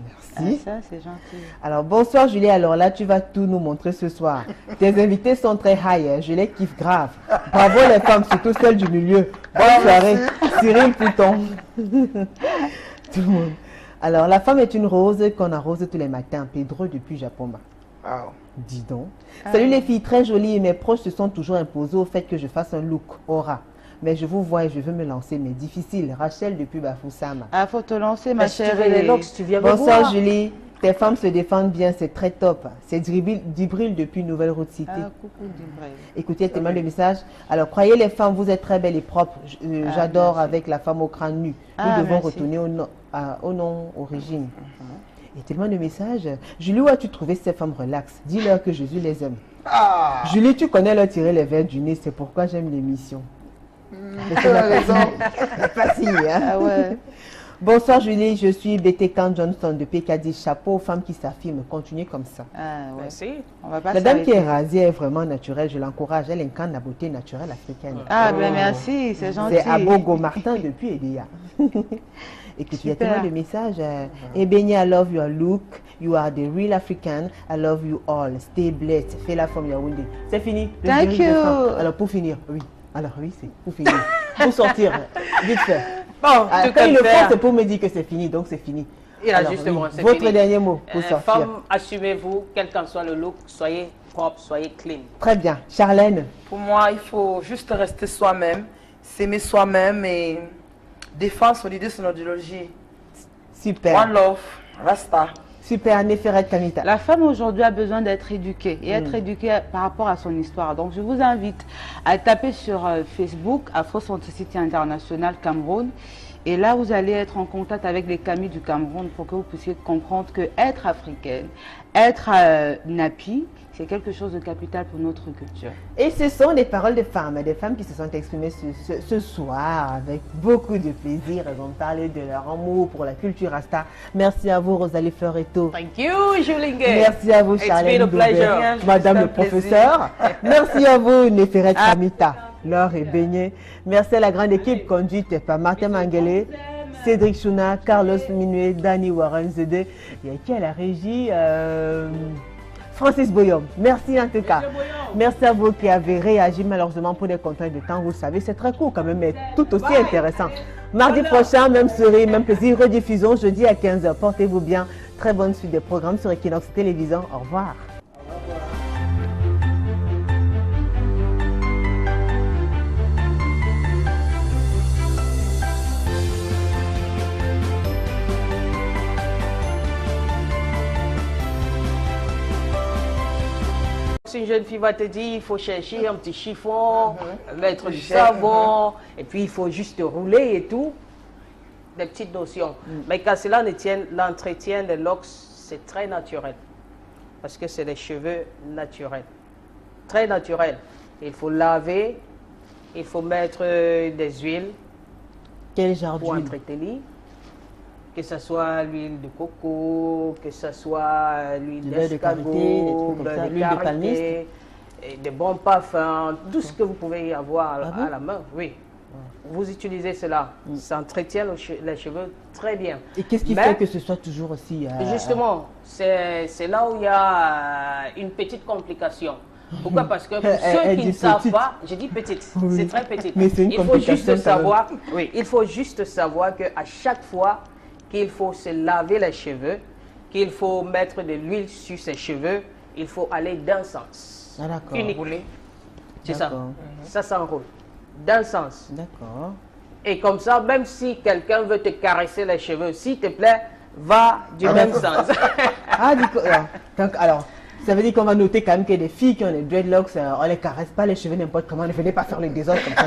Speaker 1: Merci.
Speaker 4: Ah, ça, c'est gentil.
Speaker 1: Alors, bonsoir Julie. Alors là, tu vas tout nous montrer ce soir. Tes invités sont très high, hein. Je les kiffe grave. Bravo les femmes, surtout celles du milieu. Bonne soirée. Cyril Pouton. Tout le monde. Alors, la femme est une rose qu'on arrose tous les matins. Pedro depuis Japoma.
Speaker 3: Wow.
Speaker 1: Dis donc. Salut les filles, très jolies. Mes proches se sont toujours imposés au fait que je fasse un look aura. Mais je vous vois et je veux me lancer, mais difficile. Rachel depuis Bafoussama.
Speaker 4: Ah, faut te lancer, ma
Speaker 2: chérie.
Speaker 1: Bonsoir Julie. Tes femmes se défendent bien, c'est très top. C'est Dibril depuis Nouvelle Route Cité.
Speaker 4: Ah, coucou Dibril.
Speaker 1: Écoutez tellement de messages. Alors, croyez les femmes, vous êtes très belles et propres. J'adore avec la femme au crâne nu. Nous devons retourner au nom origine. Il y a tellement de messages. Julie, où as-tu trouvé ces femmes relax? Dis-leur que Jésus les aime. Julie, tu connais leur tirer les verres du nez, c'est pourquoi j'aime l'émission. Facile, hein?
Speaker 4: Ah ouais.
Speaker 1: Bonsoir Julie, je suis BTK Johnson de PKD. Chapeau aux femmes qui s'affirment. Continuez comme ça.
Speaker 4: Ah ouais.
Speaker 2: Merci.
Speaker 4: On va pas
Speaker 1: la dame qui est rasée est vraiment naturelle. Je l'encourage. Elle incarne la beauté naturelle africaine.
Speaker 4: Ah ben merci, c'est gentil.
Speaker 1: C'est Abogo Martin depuis Edia. Écoute, il y a tellement de messages. Ebeni, I love your look. You are the real African. I love you all. Stay blessed. Fais-la from Yaoundé. C'est fini.
Speaker 4: Thank you.
Speaker 1: Alors pour finir, oui. Alors oui, c'est pour finir. Pour sortir, vite fait.
Speaker 2: Bon,
Speaker 1: quand il le fait, c'est pour me dire que c'est fini, donc c'est fini.
Speaker 2: Il a justement, c'est
Speaker 1: votre
Speaker 2: fini.
Speaker 1: dernier mot pour sortir.
Speaker 2: Femme, assumez-vous, quel qu'en soit le look, soyez propre, soyez clean.
Speaker 1: Très bien. Charlène?
Speaker 3: Pour moi, il faut juste rester soi-même, s'aimer soi-même et défendre son idée, son idéologie.
Speaker 1: Super.
Speaker 3: One love, Rasta.
Speaker 1: Super, Néphérette Kamita.
Speaker 4: La femme aujourd'hui a besoin d'être éduquée et être éduquée par rapport à son histoire. Donc je vous invite à taper sur Facebook Afrocentricité International Cameroun. Et là, vous allez être en contact avec les Camis du Cameroun pour que vous puissiez comprendre que être africaine, être napi, c'est quelque chose de capital pour notre culture.
Speaker 1: Et ce sont des paroles de femmes, des femmes qui se sont exprimées ce soir avec beaucoup de plaisir. Elles ont parlé de leur amour pour la culture Rasta. Merci à vous, Rosalie Fleuretto.
Speaker 2: Thank you, Julingue.
Speaker 1: Merci à vous, Charlène Doubert, Madame le professeur. Merci à vous, Néphérette Kamita. L'heure est baignée. Merci à la grande équipe conduite par Martin Mangele, Cédric Chouna, Carlos Minuet, Dani Warren Zede. Il y a qui à la régie? Francis Boyom. Merci en tout cas. Merci à vous qui avez réagi malheureusement pour des contraintes de temps. Vous le savez, c'est très court quand même, mais tout aussi intéressant. Mardi prochain, même série, même plaisir. Rediffusion jeudi à 15 h. Portez-vous bien. Très bonne suite des programmes sur Equinox Télévision. Au revoir.
Speaker 2: jeune fille va te dire, il faut chercher un petit chiffon, mettre du savon, et puis il faut juste rouler et tout. Des petites notions. Mais quand cela ne tient, l'entretien des locks, c'est très naturel. Parce que c'est des cheveux naturels. Très naturels. Il faut laver, il faut mettre des huiles.
Speaker 1: Quel genre
Speaker 2: pour
Speaker 1: d'huile?
Speaker 2: entretenir. Que ce soit l'huile de coco, que ce soit l'huile d'escargot, l'huile de palmiste, des bons parfums, tout ce que vous pouvez avoir à la main, oui. Vous utilisez cela, ça entretient les cheveux très bien.
Speaker 1: Et qu'est-ce qui fait que ce soit toujours aussi...
Speaker 2: Justement, c'est là où il y a une petite complication. Pourquoi? Parce que pour ceux qui ne savent pas, je dis petite, c'est très petite.
Speaker 1: Mais c'est une complication.
Speaker 2: Il faut juste savoir qu'à chaque fois qu'il faut se laver les cheveux, qu'il faut mettre de l'huile sur ses cheveux, il faut aller d'un sens.
Speaker 1: Ah, d'accord.
Speaker 2: Unique. C'est ça. Ça s'enroule. D'un sens.
Speaker 1: D'accord.
Speaker 2: Et comme ça, même si quelqu'un veut te caresser les cheveux, s'il te plaît, va du même sens.
Speaker 1: Donc, alors, ça veut dire qu'on va noter quand même que des filles qui ont des dreadlocks, on ne les caresse pas les cheveux n'importe comment, ne venez pas faire le désordre comme ça.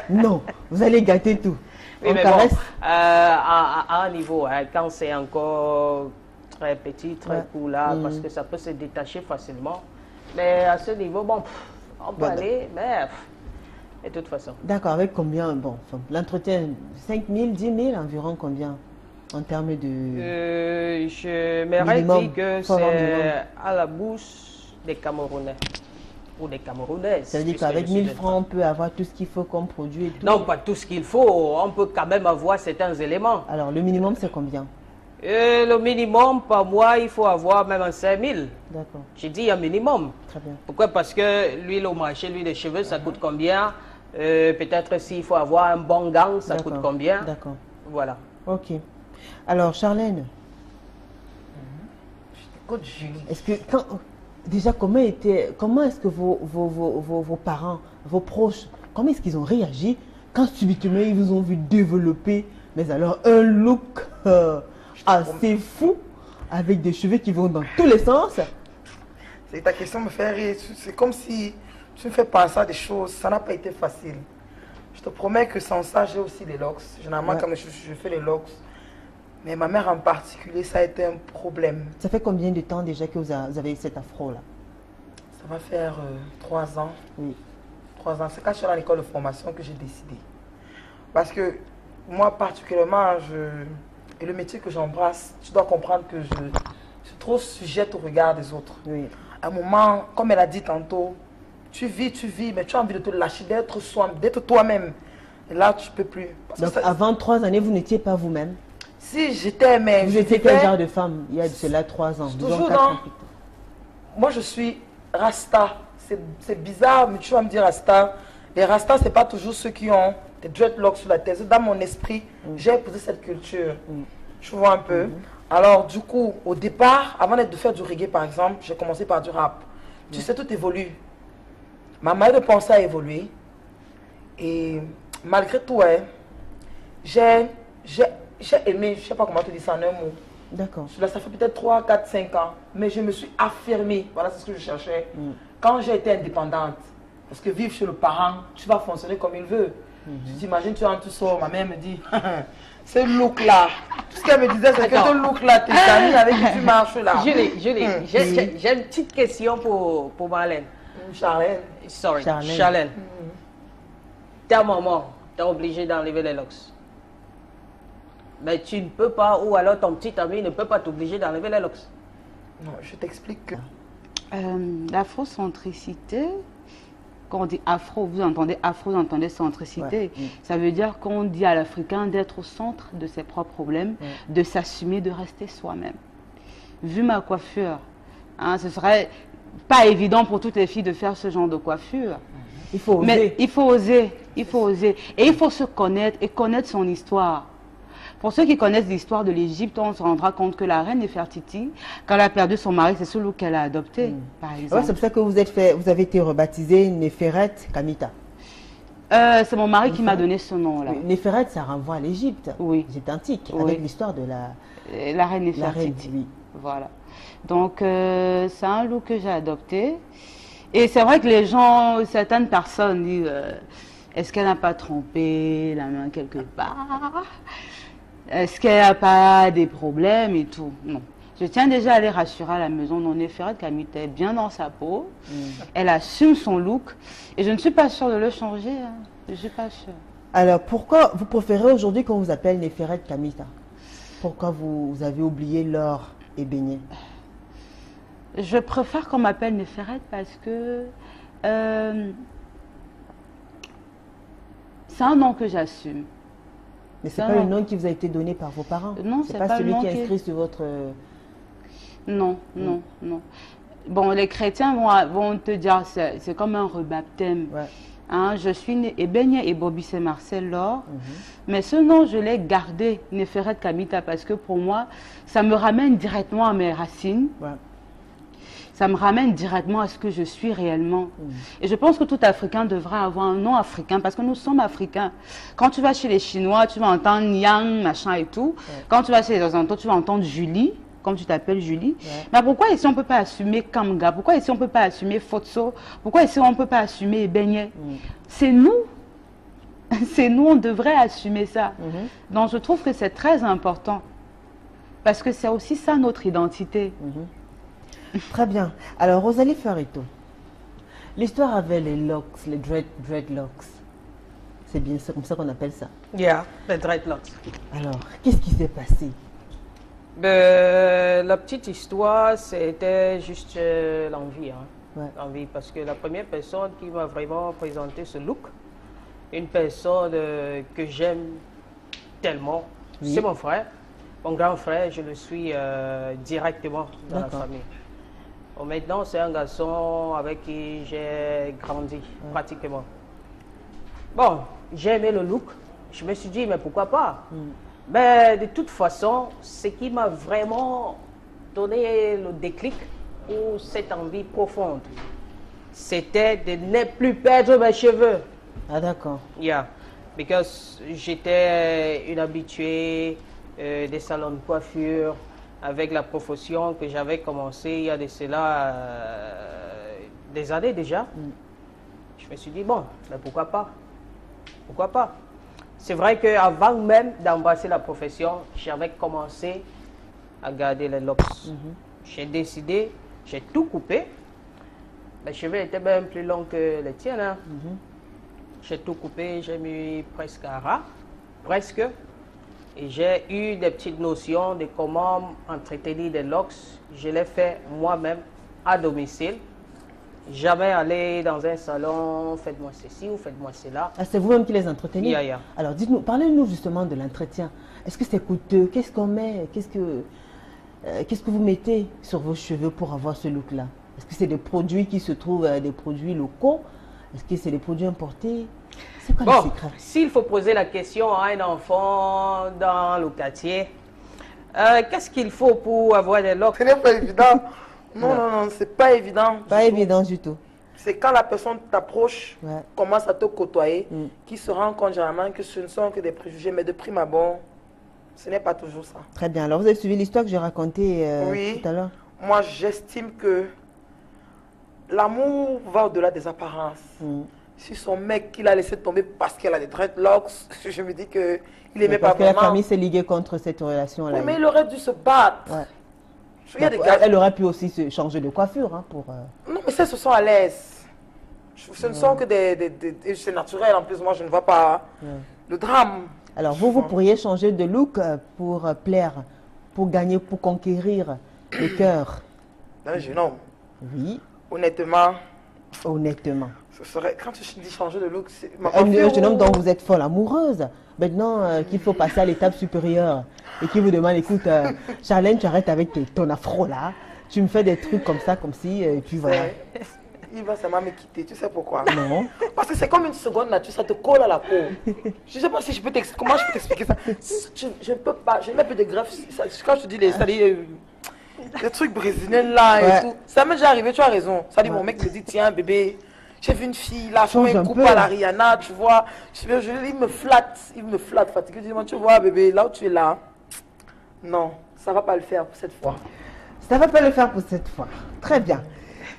Speaker 1: Non, vous allez gâter tout.
Speaker 2: Oui, mais caresse. Bon, à un niveau, quand c'est encore très petit, très court là, parce que ça peut se détacher facilement. Mais à ce niveau, bon, on peut aller, mais de toute façon.
Speaker 1: D'accord, avec combien? Bon, l'entretien, 5 000, 10 000 environ, combien en termes de...
Speaker 2: je m'aurais dit que c'est à la bouche des Camerounais. Ou des Camerounaises.
Speaker 1: Ça veut dire qu'avec 1000 francs, on peut avoir tout ce qu'il faut comme produit et tout.
Speaker 2: Non, pas tout ce qu'il faut. On peut quand même avoir certains éléments.
Speaker 1: Alors, le minimum, c'est combien?
Speaker 2: Le minimum, par mois, il faut avoir même un 5 000.
Speaker 1: D'accord.
Speaker 2: J'ai dit un minimum.
Speaker 1: Très bien.
Speaker 2: Pourquoi? Parce que l'huile au marché, l'huile des cheveux, ça coûte combien? Peut-être s'il faut avoir un bon gant, ça coûte combien?
Speaker 1: D'accord.
Speaker 2: Voilà.
Speaker 1: Ok. Alors, Charlène. Est-ce que... Déjà, comment est-ce que vos parents, vos proches, comment est-ce qu'ils ont réagi quand subitement ils vous ont vu développer, mais alors un look assez fou, avec des cheveux qui vont dans tous les sens?
Speaker 3: Ta question me fait rire. C'est comme si tu me fais penser à des choses. Ça n'a pas été facile. Je te promets que sans ça, j'ai aussi les locks. Généralement, quand je fais les locks, mais ma mère en particulier, ça a été un problème.
Speaker 1: Ça fait combien de temps déjà que vous avez cet afro-là?
Speaker 3: Ça va faire 3 ans.
Speaker 1: Oui.
Speaker 3: 3 ans. C'est quand je suis à l'école de formation que j'ai décidé. Parce que moi, particulièrement, et le métier que j'embrasse, tu dois comprendre que je suis trop sujette au regard des autres.
Speaker 1: Oui.
Speaker 3: À un moment, comme elle a dit tantôt, tu vis, mais tu as envie de te lâcher, d'être toi-même. Et là, tu ne peux plus.
Speaker 1: Donc, avant 3 années, vous n'étiez pas vous-même?
Speaker 3: Si j'étais, mais...
Speaker 1: Vous étiez quel genre de femme il y a de cela 3 ans?
Speaker 3: Toujours non. Moi, je suis Rasta. C'est bizarre, mais tu vas me dire Rasta. Les Rasta, ce n'est pas toujours ceux qui ont des dreadlocks sur la tête. Dans mon esprit, j'ai épousé cette culture. Tu vois un peu. Alors, du coup, au départ, avant de faire du reggae, par exemple, j'ai commencé par du rap. Tu sais, tout évolue. Ma manière de penser a évolué. Et malgré tout, j'ai aimé, je ne sais pas comment te dire ça en un mot.
Speaker 1: D'accord.
Speaker 3: Ça fait peut-être 3, 4, 5 ans. Mais je me suis affirmée. Voilà, c'est ce que je cherchais. Quand j'ai été indépendante. Parce que vivre chez le parent, tu vas fonctionner comme il veut. Tu t'imagines, tu rentres, tu sors. Ma mère me dit, ce look-là. Tout ce qu'elle me disait, c'est que ce look-là, tes amis avec qui tu marches là.
Speaker 2: Julie, j'ai une petite question pour Marlène.
Speaker 3: Charlène.
Speaker 2: Sorry, Charlène. Ta maman t'a obligé d'enlever les locks. Mais tu ne peux pas, ou alors ton petit ami ne peut pas t'obliger d'enlever les locks.
Speaker 3: Non, je t'explique que...
Speaker 4: L'afrocentricité, quand on dit afro, vous entendez afro, vous entendez centricité. Ouais. Ça veut dire qu'on dit à l'Africain d'être au centre de ses propres problèmes, de s'assumer, de rester soi-même. Vu ma coiffure, hein, ce serait pas évident pour toutes les filles de faire ce genre de coiffure.
Speaker 1: Il faut oser.
Speaker 4: Mais il faut oser, il faut oser. Et il faut se connaître et connaître son histoire. Pour ceux qui connaissent l'histoire de l'Égypte, on se rendra compte que la reine Nefertiti, quand elle a perdu son mari, c'est ce look qu'elle a adopté, par exemple.
Speaker 1: Ouais, c'est pour ça que vous avez été rebaptisée Néferet Kamita.
Speaker 4: C'est mon mari qui m'a donné ce nom-là.
Speaker 1: Oui, Néferet, ça renvoie à l'Égypte.
Speaker 4: Oui.
Speaker 1: L'Égypte antique, avec l'histoire de
Speaker 4: la reine Nefertiti.
Speaker 1: Oui.
Speaker 4: Voilà. Donc, c'est un look que j'ai adopté. Et c'est vrai que les gens, certaines personnes disent, est-ce qu'elle n'a pas trompé la main quelque part? Est-ce qu'elle n'a pas des problèmes et tout? Non. Je tiens déjà à les rassurer à la maison. Non, Néféret Kamita est bien dans sa peau. Elle assume son look. Et je ne suis pas sûre de le changer. Hein. Je ne suis pas sûre.
Speaker 1: Alors, pourquoi vous préférez aujourd'hui qu'on vous appelle Néféret Kamita? Pourquoi vous avez oublié l'or et beignet?
Speaker 4: Je préfère qu'on m'appelle Néféret parce que c'est un nom que j'assume.
Speaker 1: Mais c'est pas le nom qui vous a été donné par vos parents?
Speaker 4: Non,
Speaker 1: c'est pas celui
Speaker 4: le nom
Speaker 1: qui est inscrit sur votre...
Speaker 4: Non, non, non. Bon, les chrétiens vont te dire, c'est comme un rebaptême.
Speaker 1: Ouais.
Speaker 4: Hein, je suis née Ebenia et Bobby c'est Marcel Laure. Mais ce nom, je l'ai gardé, Néféret Kamita, parce que pour moi, ça me ramène directement à mes racines.
Speaker 1: Ouais.
Speaker 4: Ça me ramène directement à ce que je suis réellement. Et je pense que tout Africain devrait avoir un nom africain, parce que nous sommes africains. Quand tu vas chez les Chinois, tu vas entendre Yang, machin et tout. Ouais. Quand tu vas chez les Orientaux, tu vas entendre Julie, comme tu t'appelles Julie. Ouais. Mais pourquoi ici on ne peut pas assumer Kamga? Pourquoi ici on ne peut pas assumer Fotso? Pourquoi ici on ne peut pas assumer Beignet? C'est nous. C'est nous, on devrait assumer ça. Donc je trouve que c'est très important. Parce que c'est aussi ça notre identité.
Speaker 1: Très bien. Alors, Rosalie Farito, l'histoire avec les locks, les dreadlocks, c'est bien, c'est comme ça qu'on appelle ça.
Speaker 2: Yeah, les dreadlocks.
Speaker 1: Alors, qu'est-ce qui s'est passé?
Speaker 2: La petite histoire, c'était juste l'envie. Hein.
Speaker 1: Ouais.
Speaker 2: L'envie, parce que la première personne qui m'a vraiment présenté ce look, une personne que j'aime tellement, c'est mon frère. Mon grand frère, je le suis directement dans la famille. Bon, maintenant, c'est un garçon avec qui j'ai grandi, pratiquement. Bon, j'ai aimé le look. Je me suis dit, mais pourquoi pas? Mais de toute façon, ce qui m'a vraiment donné le déclic pour cette envie profonde, c'était de ne plus perdre mes cheveux.
Speaker 1: Ah, d'accord.
Speaker 2: Yeah, because j'étais une habituée des salons de coiffure, avec la profession que j'avais commencé il y a de cela des années déjà. Je me suis dit, bon, mais pourquoi pas? Pourquoi pas? C'est vrai qu'avant même d'embrasser la profession, j'avais commencé à garder les locks. J'ai décidé, j'ai tout coupé. Mes cheveux étaient même plus longs que les tiens. Hein. J'ai tout coupé, j'ai mis presque à ras, presque. Et j'ai eu des petites notions de comment entretenir des locks. Je l'ai fait moi-même à domicile. Jamais aller dans un salon, faites-moi ceci ou faites-moi cela.
Speaker 1: Ah, c'est vous-même qui les entretenez?
Speaker 2: Yeah.
Speaker 1: Alors, dites-nous, parlez-nous justement de l'entretien. Est-ce que c'est coûteux? Qu'est-ce qu'on met? Qu'est-ce que vous mettez sur vos cheveux pour avoir ce look-là? Est-ce que c'est des produits qui se trouvent, des produits locaux? Est-ce que c'est des produits importés? C'est quoi le secret?
Speaker 2: S'il faut poser la question à un enfant dans le quartier, qu'est-ce qu'il faut pour avoir des locks?
Speaker 3: Ce n'est pas évident. Non, c'est pas évident.
Speaker 1: Pas évident du tout.
Speaker 3: C'est quand la personne t'approche, commence à te côtoyer, qui se rend compte généralement que ce ne sont que des préjugés, mais de prime abord, ce n'est pas toujours ça.
Speaker 1: Très bien. Alors, vous avez suivi l'histoire que j'ai racontée tout à l'heure?
Speaker 3: Moi, j'estime que l'amour va au-delà des apparences. Si son mec, il a laissé tomber parce qu'elle a des dreadlocks, je me dis qu'il n'aimait pas vraiment.
Speaker 1: Parce que la famille s'est liguée contre cette relation-là.
Speaker 3: Mais il aurait dû se battre.
Speaker 1: Il y a des gars... Elle aurait pu aussi se changer de coiffure. Hein, pour,
Speaker 3: Non, mais ça, ce sont à l'aise. Ce ne sont que des... C'est naturel, en plus, moi, je ne vois pas le drame.
Speaker 1: Alors, vous pourriez changer de look pour plaire, pour gagner, pour conquérir le cœur
Speaker 3: d'un jeune homme.
Speaker 1: Oui.
Speaker 3: Honnêtement.
Speaker 1: Honnêtement.
Speaker 3: Ce serait, quand tu dis changer de look, c'est...
Speaker 1: Un jeune homme dont vous êtes folle amoureuse. Maintenant qu'il faut passer à l'étape supérieure et qui vous demande, écoute, Charlène, tu arrêtes avec ton afro là. Tu me fais des trucs comme ça, comme si, et puis voilà.
Speaker 3: Il va seulement me quitter, tu sais pourquoi?
Speaker 1: Non.
Speaker 3: Parce que c'est comme une seconde nature, ça te colle à la peau. Je ne sais pas si je peux t'expliquer, comment je peux t'expliquer ça. Je ne peux pas, je mets un peu de greffe. Quand je te dis les trucs brésiliens là et tout, ça m'est déjà arrivé, tu as raison. Ça dit, mon mec me dit, tiens bébé, j'ai vu une fille là, je me coupe à la Rihanna, tu vois. Il me flatte, fatigué. Je dis, tu vois bébé, là où tu es là, non, ça ne va pas le faire pour cette fois.
Speaker 1: Ça ne va pas le faire pour cette fois. Très bien.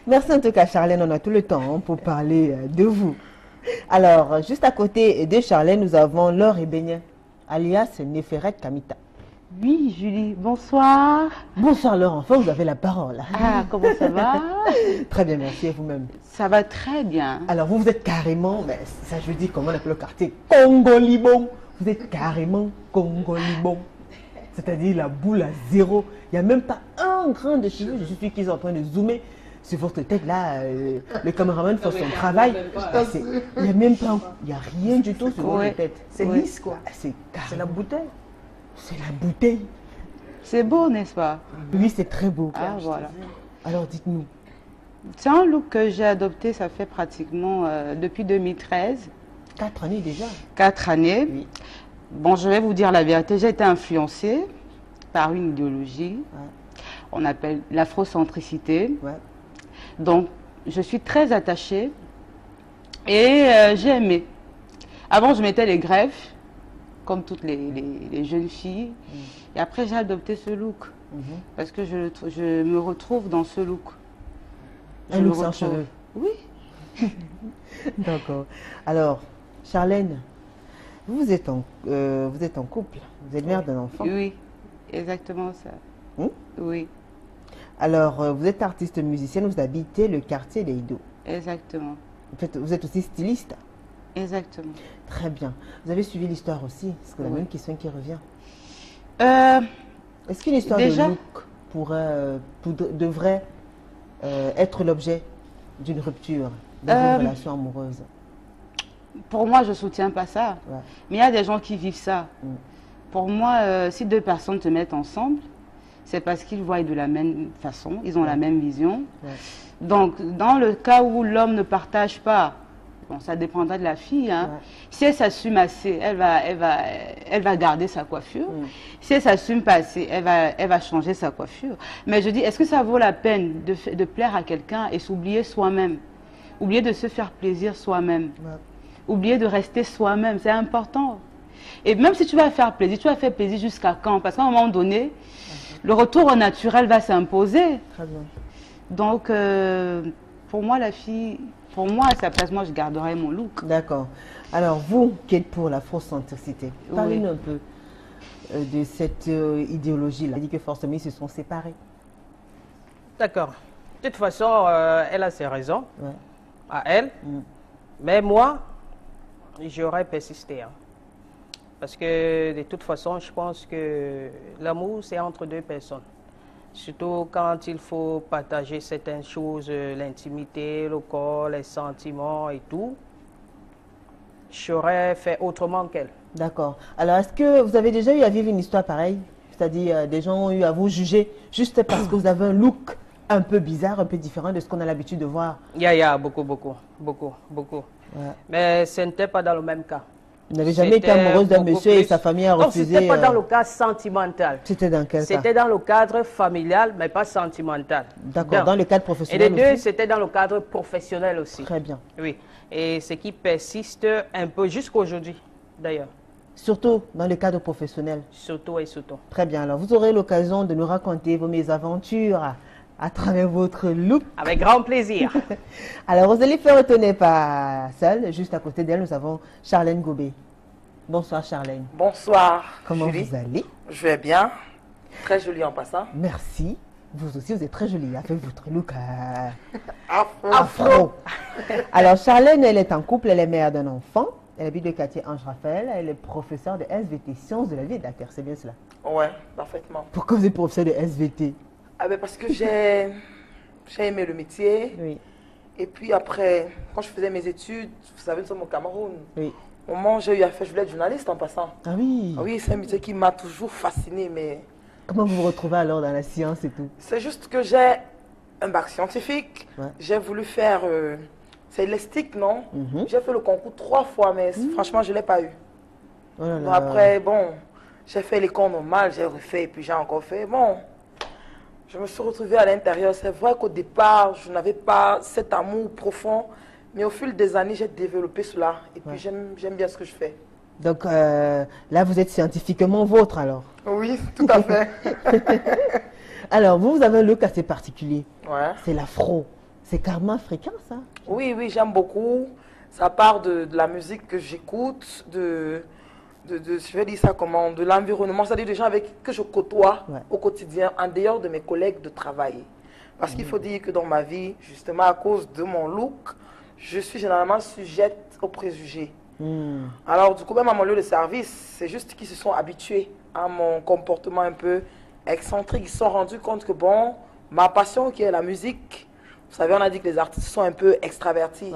Speaker 1: Merci en tout cas, Charlène. On a tout le temps hein, pour parler de vous. Alors, juste à côté de Charlène, nous avons Laure Ebénien, alias Néferet Kamita.
Speaker 4: Oui, Julie, bonsoir.
Speaker 1: Bonsoir Laure, enfin vous avez la parole.
Speaker 4: Ah, comment ça va?
Speaker 1: Très bien, merci et vous-même.
Speaker 4: Ça va très bien.
Speaker 1: Alors vous êtes carrément, mais ça je veux dire comment on appelle le quartier, Congolibon. Vous êtes carrément Congolibon. C'est-à-dire la boule à zéro. Il n'y a même pas un grain de cheveux. Je suis sûr qu'ils sont en train de zoomer sur votre tête là. Le caméraman fait son travail. Il n'y a même pas, il n'y a rien du tout sur votre tête.
Speaker 3: C'est lisse quoi.
Speaker 1: C'est
Speaker 3: la bouteille.
Speaker 1: C'est la bouteille.
Speaker 4: C'est beau, n'est-ce pas?
Speaker 1: Oui, c'est très beau.
Speaker 4: Ah, voilà.
Speaker 1: Alors, dites-nous.
Speaker 4: C'est un look que j'ai adopté, ça fait pratiquement depuis 2013.
Speaker 1: 4 années déjà.
Speaker 4: 4 années.
Speaker 1: Oui.
Speaker 4: Bon, je vais vous dire la vérité, j'ai été influencée par une idéologie. Ouais. On appelle l'afrocentricité. Ouais. Donc, je suis très attachée et j'ai aimé. Avant, je mettais les greffes, comme toutes les jeunes filles. Et après, j'ai adopté ce look. Parce que je me retrouve dans ce look.
Speaker 1: Un look sans cheveux.
Speaker 4: Oui.
Speaker 1: D'accord. Alors, Charlène, vous êtes en couple. Vous êtes mère d'un enfant.
Speaker 4: Oui, exactement ça. Oui.
Speaker 1: Alors, vous êtes artiste musicienne, vous habitez le quartier des Ido.
Speaker 4: Exactement.
Speaker 1: En fait, vous êtes aussi styliste.
Speaker 4: Exactement.
Speaker 1: Très bien. Vous avez suivi l'histoire aussi, parce que la même question qui revient. Est-ce qu'une histoire de look devrait être l'objet d'une rupture dans une relation amoureuse?
Speaker 4: Pour moi, je ne soutiens pas ça. Ouais. Mais il y a des gens qui vivent ça. Pour moi, si 2 personnes se mettent ensemble, c'est parce qu'ils voient de la même façon, ils ont la même vision. Ouais. Donc, dans le cas où l'homme ne partage pas, bon, ça dépendra de la fille. Hein. Ouais. Si elle s'assume assez, elle va garder sa coiffure. Si elle s'assume pas assez, elle va changer sa coiffure. Mais je dis, est-ce que ça vaut la peine de plaire à quelqu'un et s'oublier soi-même? Oublier de se faire plaisir soi-même. Ouais. Oublier de rester soi-même, c'est important. Et même si tu vas faire plaisir, tu vas faire plaisir jusqu'à quand? Parce qu'à un moment donné, le retour au naturel va s'imposer. Très bien. Donc, pour moi, la fille, pour moi, à sa place, moi, je garderai mon look.
Speaker 1: D'accord. Alors, vous qui êtes pour l'afrocentricité, parlez-nous un peu de cette idéologie-là. Elle dit que forcément, ils se sont séparés.
Speaker 2: D'accord. De toute façon, elle a ses raisons. Ouais. À elle. Mais moi, j'aurais persisté. Hein. Parce que de toute façon, je pense que l'amour, c'est entre 2 personnes. Surtout quand il faut partager certaines choses, l'intimité, le corps, les sentiments et tout. J'aurais fait autrement qu'elle.
Speaker 1: D'accord. Alors, est-ce que vous avez déjà eu à vivre une histoire pareille? C'est-à-dire, des gens ont eu à vous juger juste parce que vous avez un look un peu bizarre, un peu différent de ce qu'on a l'habitude de voir?
Speaker 2: Il y a beaucoup. Ouais. Mais ce n'était pas dans le même cas.
Speaker 1: Vous n'avez jamais été amoureuse d'un monsieur et sa famille a refusé?
Speaker 2: Non, ce n'était pas dans le cadre sentimental.
Speaker 1: C'était dans quel cas?
Speaker 2: C'était dans le cadre familial, mais pas sentimental.
Speaker 1: D'accord, dans le cadre professionnel aussi?
Speaker 2: Et les 2, c'était dans le cadre professionnel aussi.
Speaker 1: Très bien.
Speaker 2: Oui, et ce qui persiste un peu jusqu'aujourd'hui, d'ailleurs.
Speaker 1: Surtout dans le cadre professionnel?
Speaker 2: Surtout et surtout.
Speaker 1: Très bien, alors vous aurez l'occasion de nous raconter vos mésaventures à travers votre look.
Speaker 2: Avec grand plaisir.
Speaker 1: Alors, vous allez faire retourner pas seule. Juste à côté d'elle, nous avons Charlène Gobé. Bonsoir Charlène.
Speaker 3: Bonsoir.
Speaker 1: Comment
Speaker 3: Julie.
Speaker 1: vous allez?
Speaker 3: Je vais bien. Très jolie en passant.
Speaker 1: Merci. Vous aussi, vous êtes très jolie avec votre look
Speaker 3: afro.
Speaker 1: Alors, Charlène, elle est en couple, elle est mère d'un enfant. Elle habite le quartier Ange-Raphaël. Elle est professeure de SVT, sciences de la vie et de la terre. C'est bien cela?
Speaker 3: Ouais, parfaitement.
Speaker 1: Pourquoi vous êtes professeure de SVT?
Speaker 3: Ah ben parce que j'ai aimé le métier. Oui. Et puis après, quand je faisais mes études, vous savez, nous sommes au Cameroun. Oui. Au moment où j'ai eu à faire, je voulais être journaliste en passant.
Speaker 1: Ah oui?
Speaker 3: Ah oui, c'est un métier qui m'a toujours fasciné, mais...
Speaker 1: Comment vous vous retrouvez alors dans la science et tout? C'est
Speaker 3: juste que j'ai un bac scientifique. Ouais. J'ai voulu faire... c'est élastique, non? J'ai fait le concours 3 fois, mais franchement, je ne l'ai pas eu. Oh là là. Donc après, bon, j'ai fait l'école normale, j'ai refait, et puis j'ai encore fait. Bon... Je me suis retrouvée à l'intérieur. C'est vrai qu'au départ, je n'avais pas cet amour profond. Mais au fil des années, j'ai développé cela. Et puis, j'aime bien ce que je fais.
Speaker 1: Donc, là, vous êtes scientifiquement vôtre, alors?
Speaker 3: Oui, tout à fait.
Speaker 1: Alors, vous avez un look assez particulier.
Speaker 3: Ouais.
Speaker 1: C'est l'afro. C'est carrément africain, ça?
Speaker 3: Oui, oui, j'aime beaucoup. Ça part de la musique que j'écoute, je vais dire ça comment, de l'environnement, c'est-à-dire des gens que je côtoie au quotidien, en dehors de mes collègues de travail. Parce qu'il faut dire que dans ma vie, justement à cause de mon look, je suis généralement sujette aux préjugés. Alors du coup, même à mon lieu de service, c'est juste qu'ils se sont habitués à mon comportement un peu excentrique. Ils se sont rendus compte que bon, ma passion qui est la musique, vous savez, on a dit que les artistes sont un peu extravertis.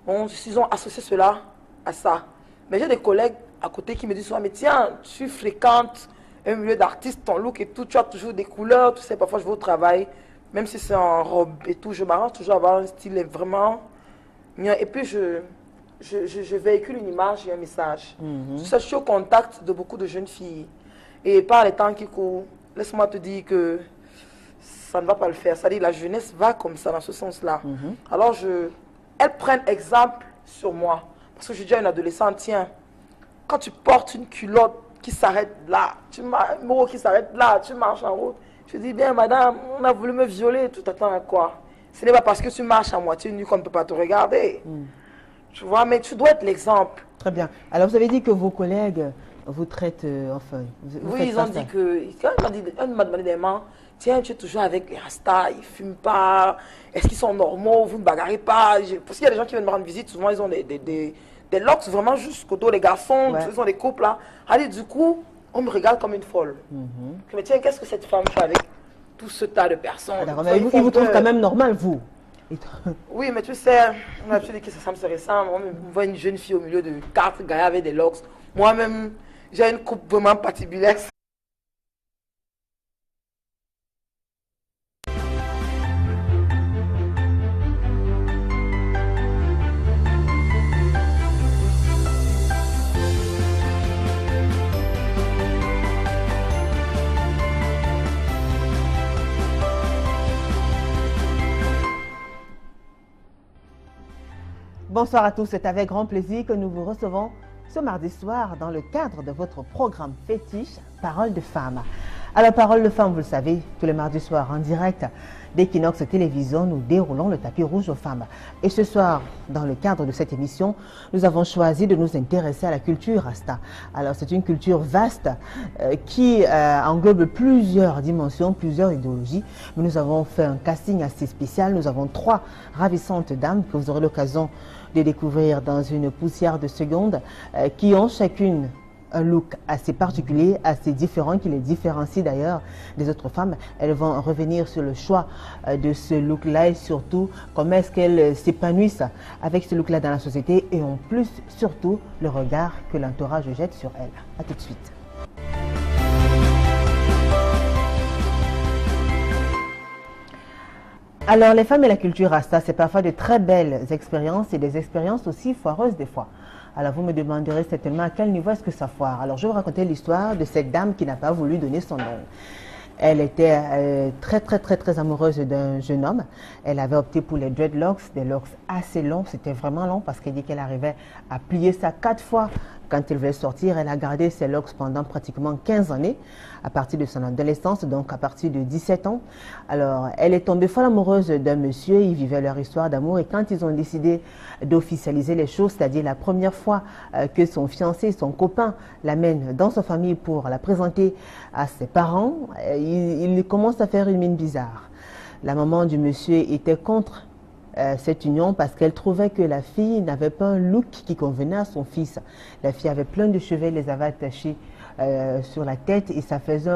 Speaker 3: Ils ont associé cela à ça. Mais j'ai des collègues à côté qui me disent souvent, mais tiens, tu fréquentes un milieu d'artistes, ton look et tout, tu as toujours des couleurs, tu sais, parfois je vais au travail, même si c'est en robe et tout, je m'arrange toujours à avoir un style vraiment mien. Et puis je véhicule une image et un message. Je suis au contact de beaucoup de jeunes filles. Et par les temps qui courent, laisse-moi te dire que ça ne va pas le faire. C'est-à-dire la jeunesse va comme ça, dans ce sens-là. Alors elles prennent exemple sur moi. Parce que je dis à une adolescente, tiens, quand tu portes une culotte qui s'arrête là, qui s'arrête là, tu marches en route, je dis bien, madame, on a voulu me violer, tu t'attends à quoi? Ce n'est pas parce que tu marches à moitié nue qu'on ne peut pas te regarder. Tu vois, mais tu dois être l'exemple.
Speaker 1: Très bien. Alors vous avez dit que vos collègues vous traitent, enfin...
Speaker 3: Oui, ils ont dit que... Quand m'a demandé des mains, tiens, tu es toujours avec les Rasta, ils ne fument pas, est-ce qu'ils sont normaux, vous ne bagarrez pas? Parce qu'il y a des gens qui viennent me rendre visite, souvent ils ont des locks vraiment jusqu'au dos, les garçons, ils ont des couples là. Allez, du coup, on me regarde comme une folle. Mais tiens, qu'est-ce que cette femme fait avec tout ce tas de personnes?
Speaker 1: Ils vous trouvent quand même normal, vous?
Speaker 3: Oui, mais tu sais, on a dit que ça me serait simple. On voit une jeune fille au milieu de 4 gars avec des locks. Moi-même, j'ai une coupe vraiment patibulaire.
Speaker 1: Bonsoir à tous, c'est avec grand plaisir que nous vous recevons ce mardi soir dans le cadre de votre programme fétiche Parole de Femmes. Alors Parole de Femmes, vous le savez, tous les mardis soirs en direct d'Equinox Télévision, nous déroulons le tapis rouge aux femmes. Et ce soir, dans le cadre de cette émission, nous avons choisi de nous intéresser à la culture Rasta. Alors c'est une culture vaste qui englobe plusieurs dimensions, plusieurs idéologies. Mais nous avons fait un casting assez spécial. Nous avons 3 ravissantes dames que vous aurez l'occasion de découvrir dans une poussière de secondes, qui ont chacune un look assez particulier, assez différent, qui les différencie d'ailleurs des autres femmes. Elles vont revenir sur le choix de ce look-là et surtout comment est-ce qu'elles s'épanouissent avec ce look-là dans la société et en plus, surtout, le regard que l'entourage jette sur elles. A tout de suite. Alors, les femmes et la culture Rasta, c'est parfois de très belles expériences et des expériences aussi foireuses des fois. Alors, vous me demanderez certainement à quel niveau est-ce que ça foire. Alors, je vais vous raconter l'histoire de cette dame qui n'a pas voulu donner son nom. Elle était très amoureuse d'un jeune homme. Elle avait opté pour les dreadlocks, des locks assez longs. C'était vraiment long parce qu'elle dit qu'elle arrivait à plier ça 4 fois quand elle voulait sortir. Elle a gardé ses locks pendant pratiquement 15 années, à partir de son adolescence, donc à partir de 17 ans. Alors, elle est tombée folle amoureuse d'un monsieur. Ils vivaient leur histoire d'amour et quand ils ont décidé d'officialiser les choses, c'est-à-dire la première fois que son fiancé, son copain, l'amène dans sa famille pour la présenter à ses parents, il commence à faire une mine bizarre. La maman du monsieur était contre cette union parce qu'elle trouvait que la fille n'avait pas un look qui convenait à son fils. La fille avait plein de cheveux, les avait attachés sur la tête et ça faisait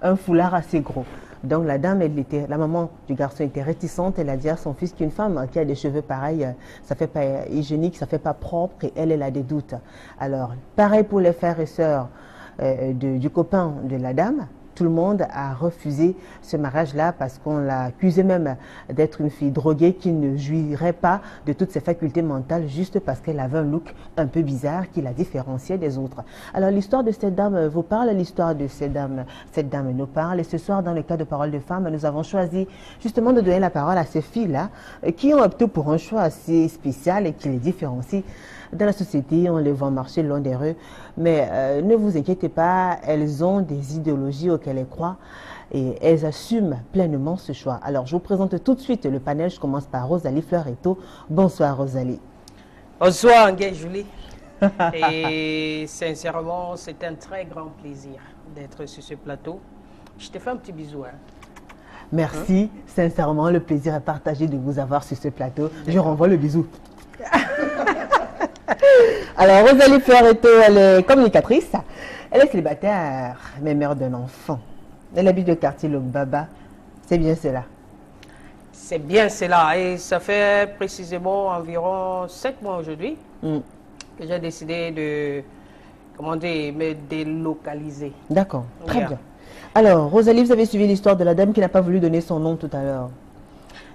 Speaker 1: un foulard assez gros. Donc la dame, la maman du garçon était réticente. Elle a dit à son fils qu'une femme qui a des cheveux pareils, ça fait pas hygiénique, ça fait pas propre et elle a des doutes. Alors pareil pour les frères et sœurs du copain de la dame. Tout le monde a refusé ce mariage-là parce qu'on l'accusait même d'être une fille droguée qui ne jouirait pas de toutes ses facultés mentales juste parce qu'elle avait un look un peu bizarre qui la différenciait des autres. Alors l'histoire de cette dame vous parle, l'histoire de cette dame nous parle. Et ce soir, dans le cadre de Parole de Femmes, nous avons choisi justement de donner la parole à ces filles-là qui ont opté pour un choix assez spécial et qui les différencie. Dans la société, on les voit marcher le long des rues, mais ne vous inquiétez pas, elles ont des idéologies auxquelles elles croient. et elles assument pleinement ce choix. Alors, je vous présente tout de suite le panel. Je commence par Rosalie Fleuretto. Bonsoir, Rosalie.
Speaker 2: Bonsoir, Nguyen Julie. Et sincèrement, c'est un très grand plaisir d'être sur ce plateau. Je te fais un petit bisou. Hein.
Speaker 1: Merci. Sincèrement, le plaisir est partagé de vous avoir sur ce plateau. Je renvoie le bisou. Alors, Rosalie Fleuretto, elle est communicatrice. Elle est célibataire, mais mère d'un enfant. Elle habite le quartier Logbaba. C'est bien cela.
Speaker 2: C'est bien cela. Et ça fait précisément environ 7 mois aujourd'hui que j'ai décidé de, comment dire, me délocaliser.
Speaker 1: D'accord, très bien. Alors, Rosalie, vous avez suivi l'histoire de la dame qui n'a pas voulu donner son nom tout à l'heure.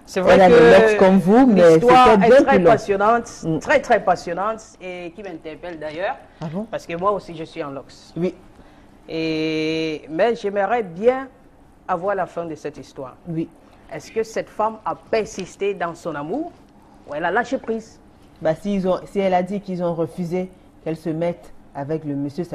Speaker 2: C'est vrai que
Speaker 1: comme vous, mais
Speaker 2: l'histoire
Speaker 1: bien
Speaker 2: est très passionnante, très passionnante, et qui m'interpelle d'ailleurs, parce que moi aussi je suis en LOX.
Speaker 1: Oui.
Speaker 2: Mais j'aimerais bien avoir la fin de cette histoire.
Speaker 1: Oui.
Speaker 2: Est-ce que cette femme a persisté dans son amour ou elle a lâché prise?
Speaker 1: Bah, si elle a dit qu'ils ont refusé qu'elle se mette avec le monsieur, ça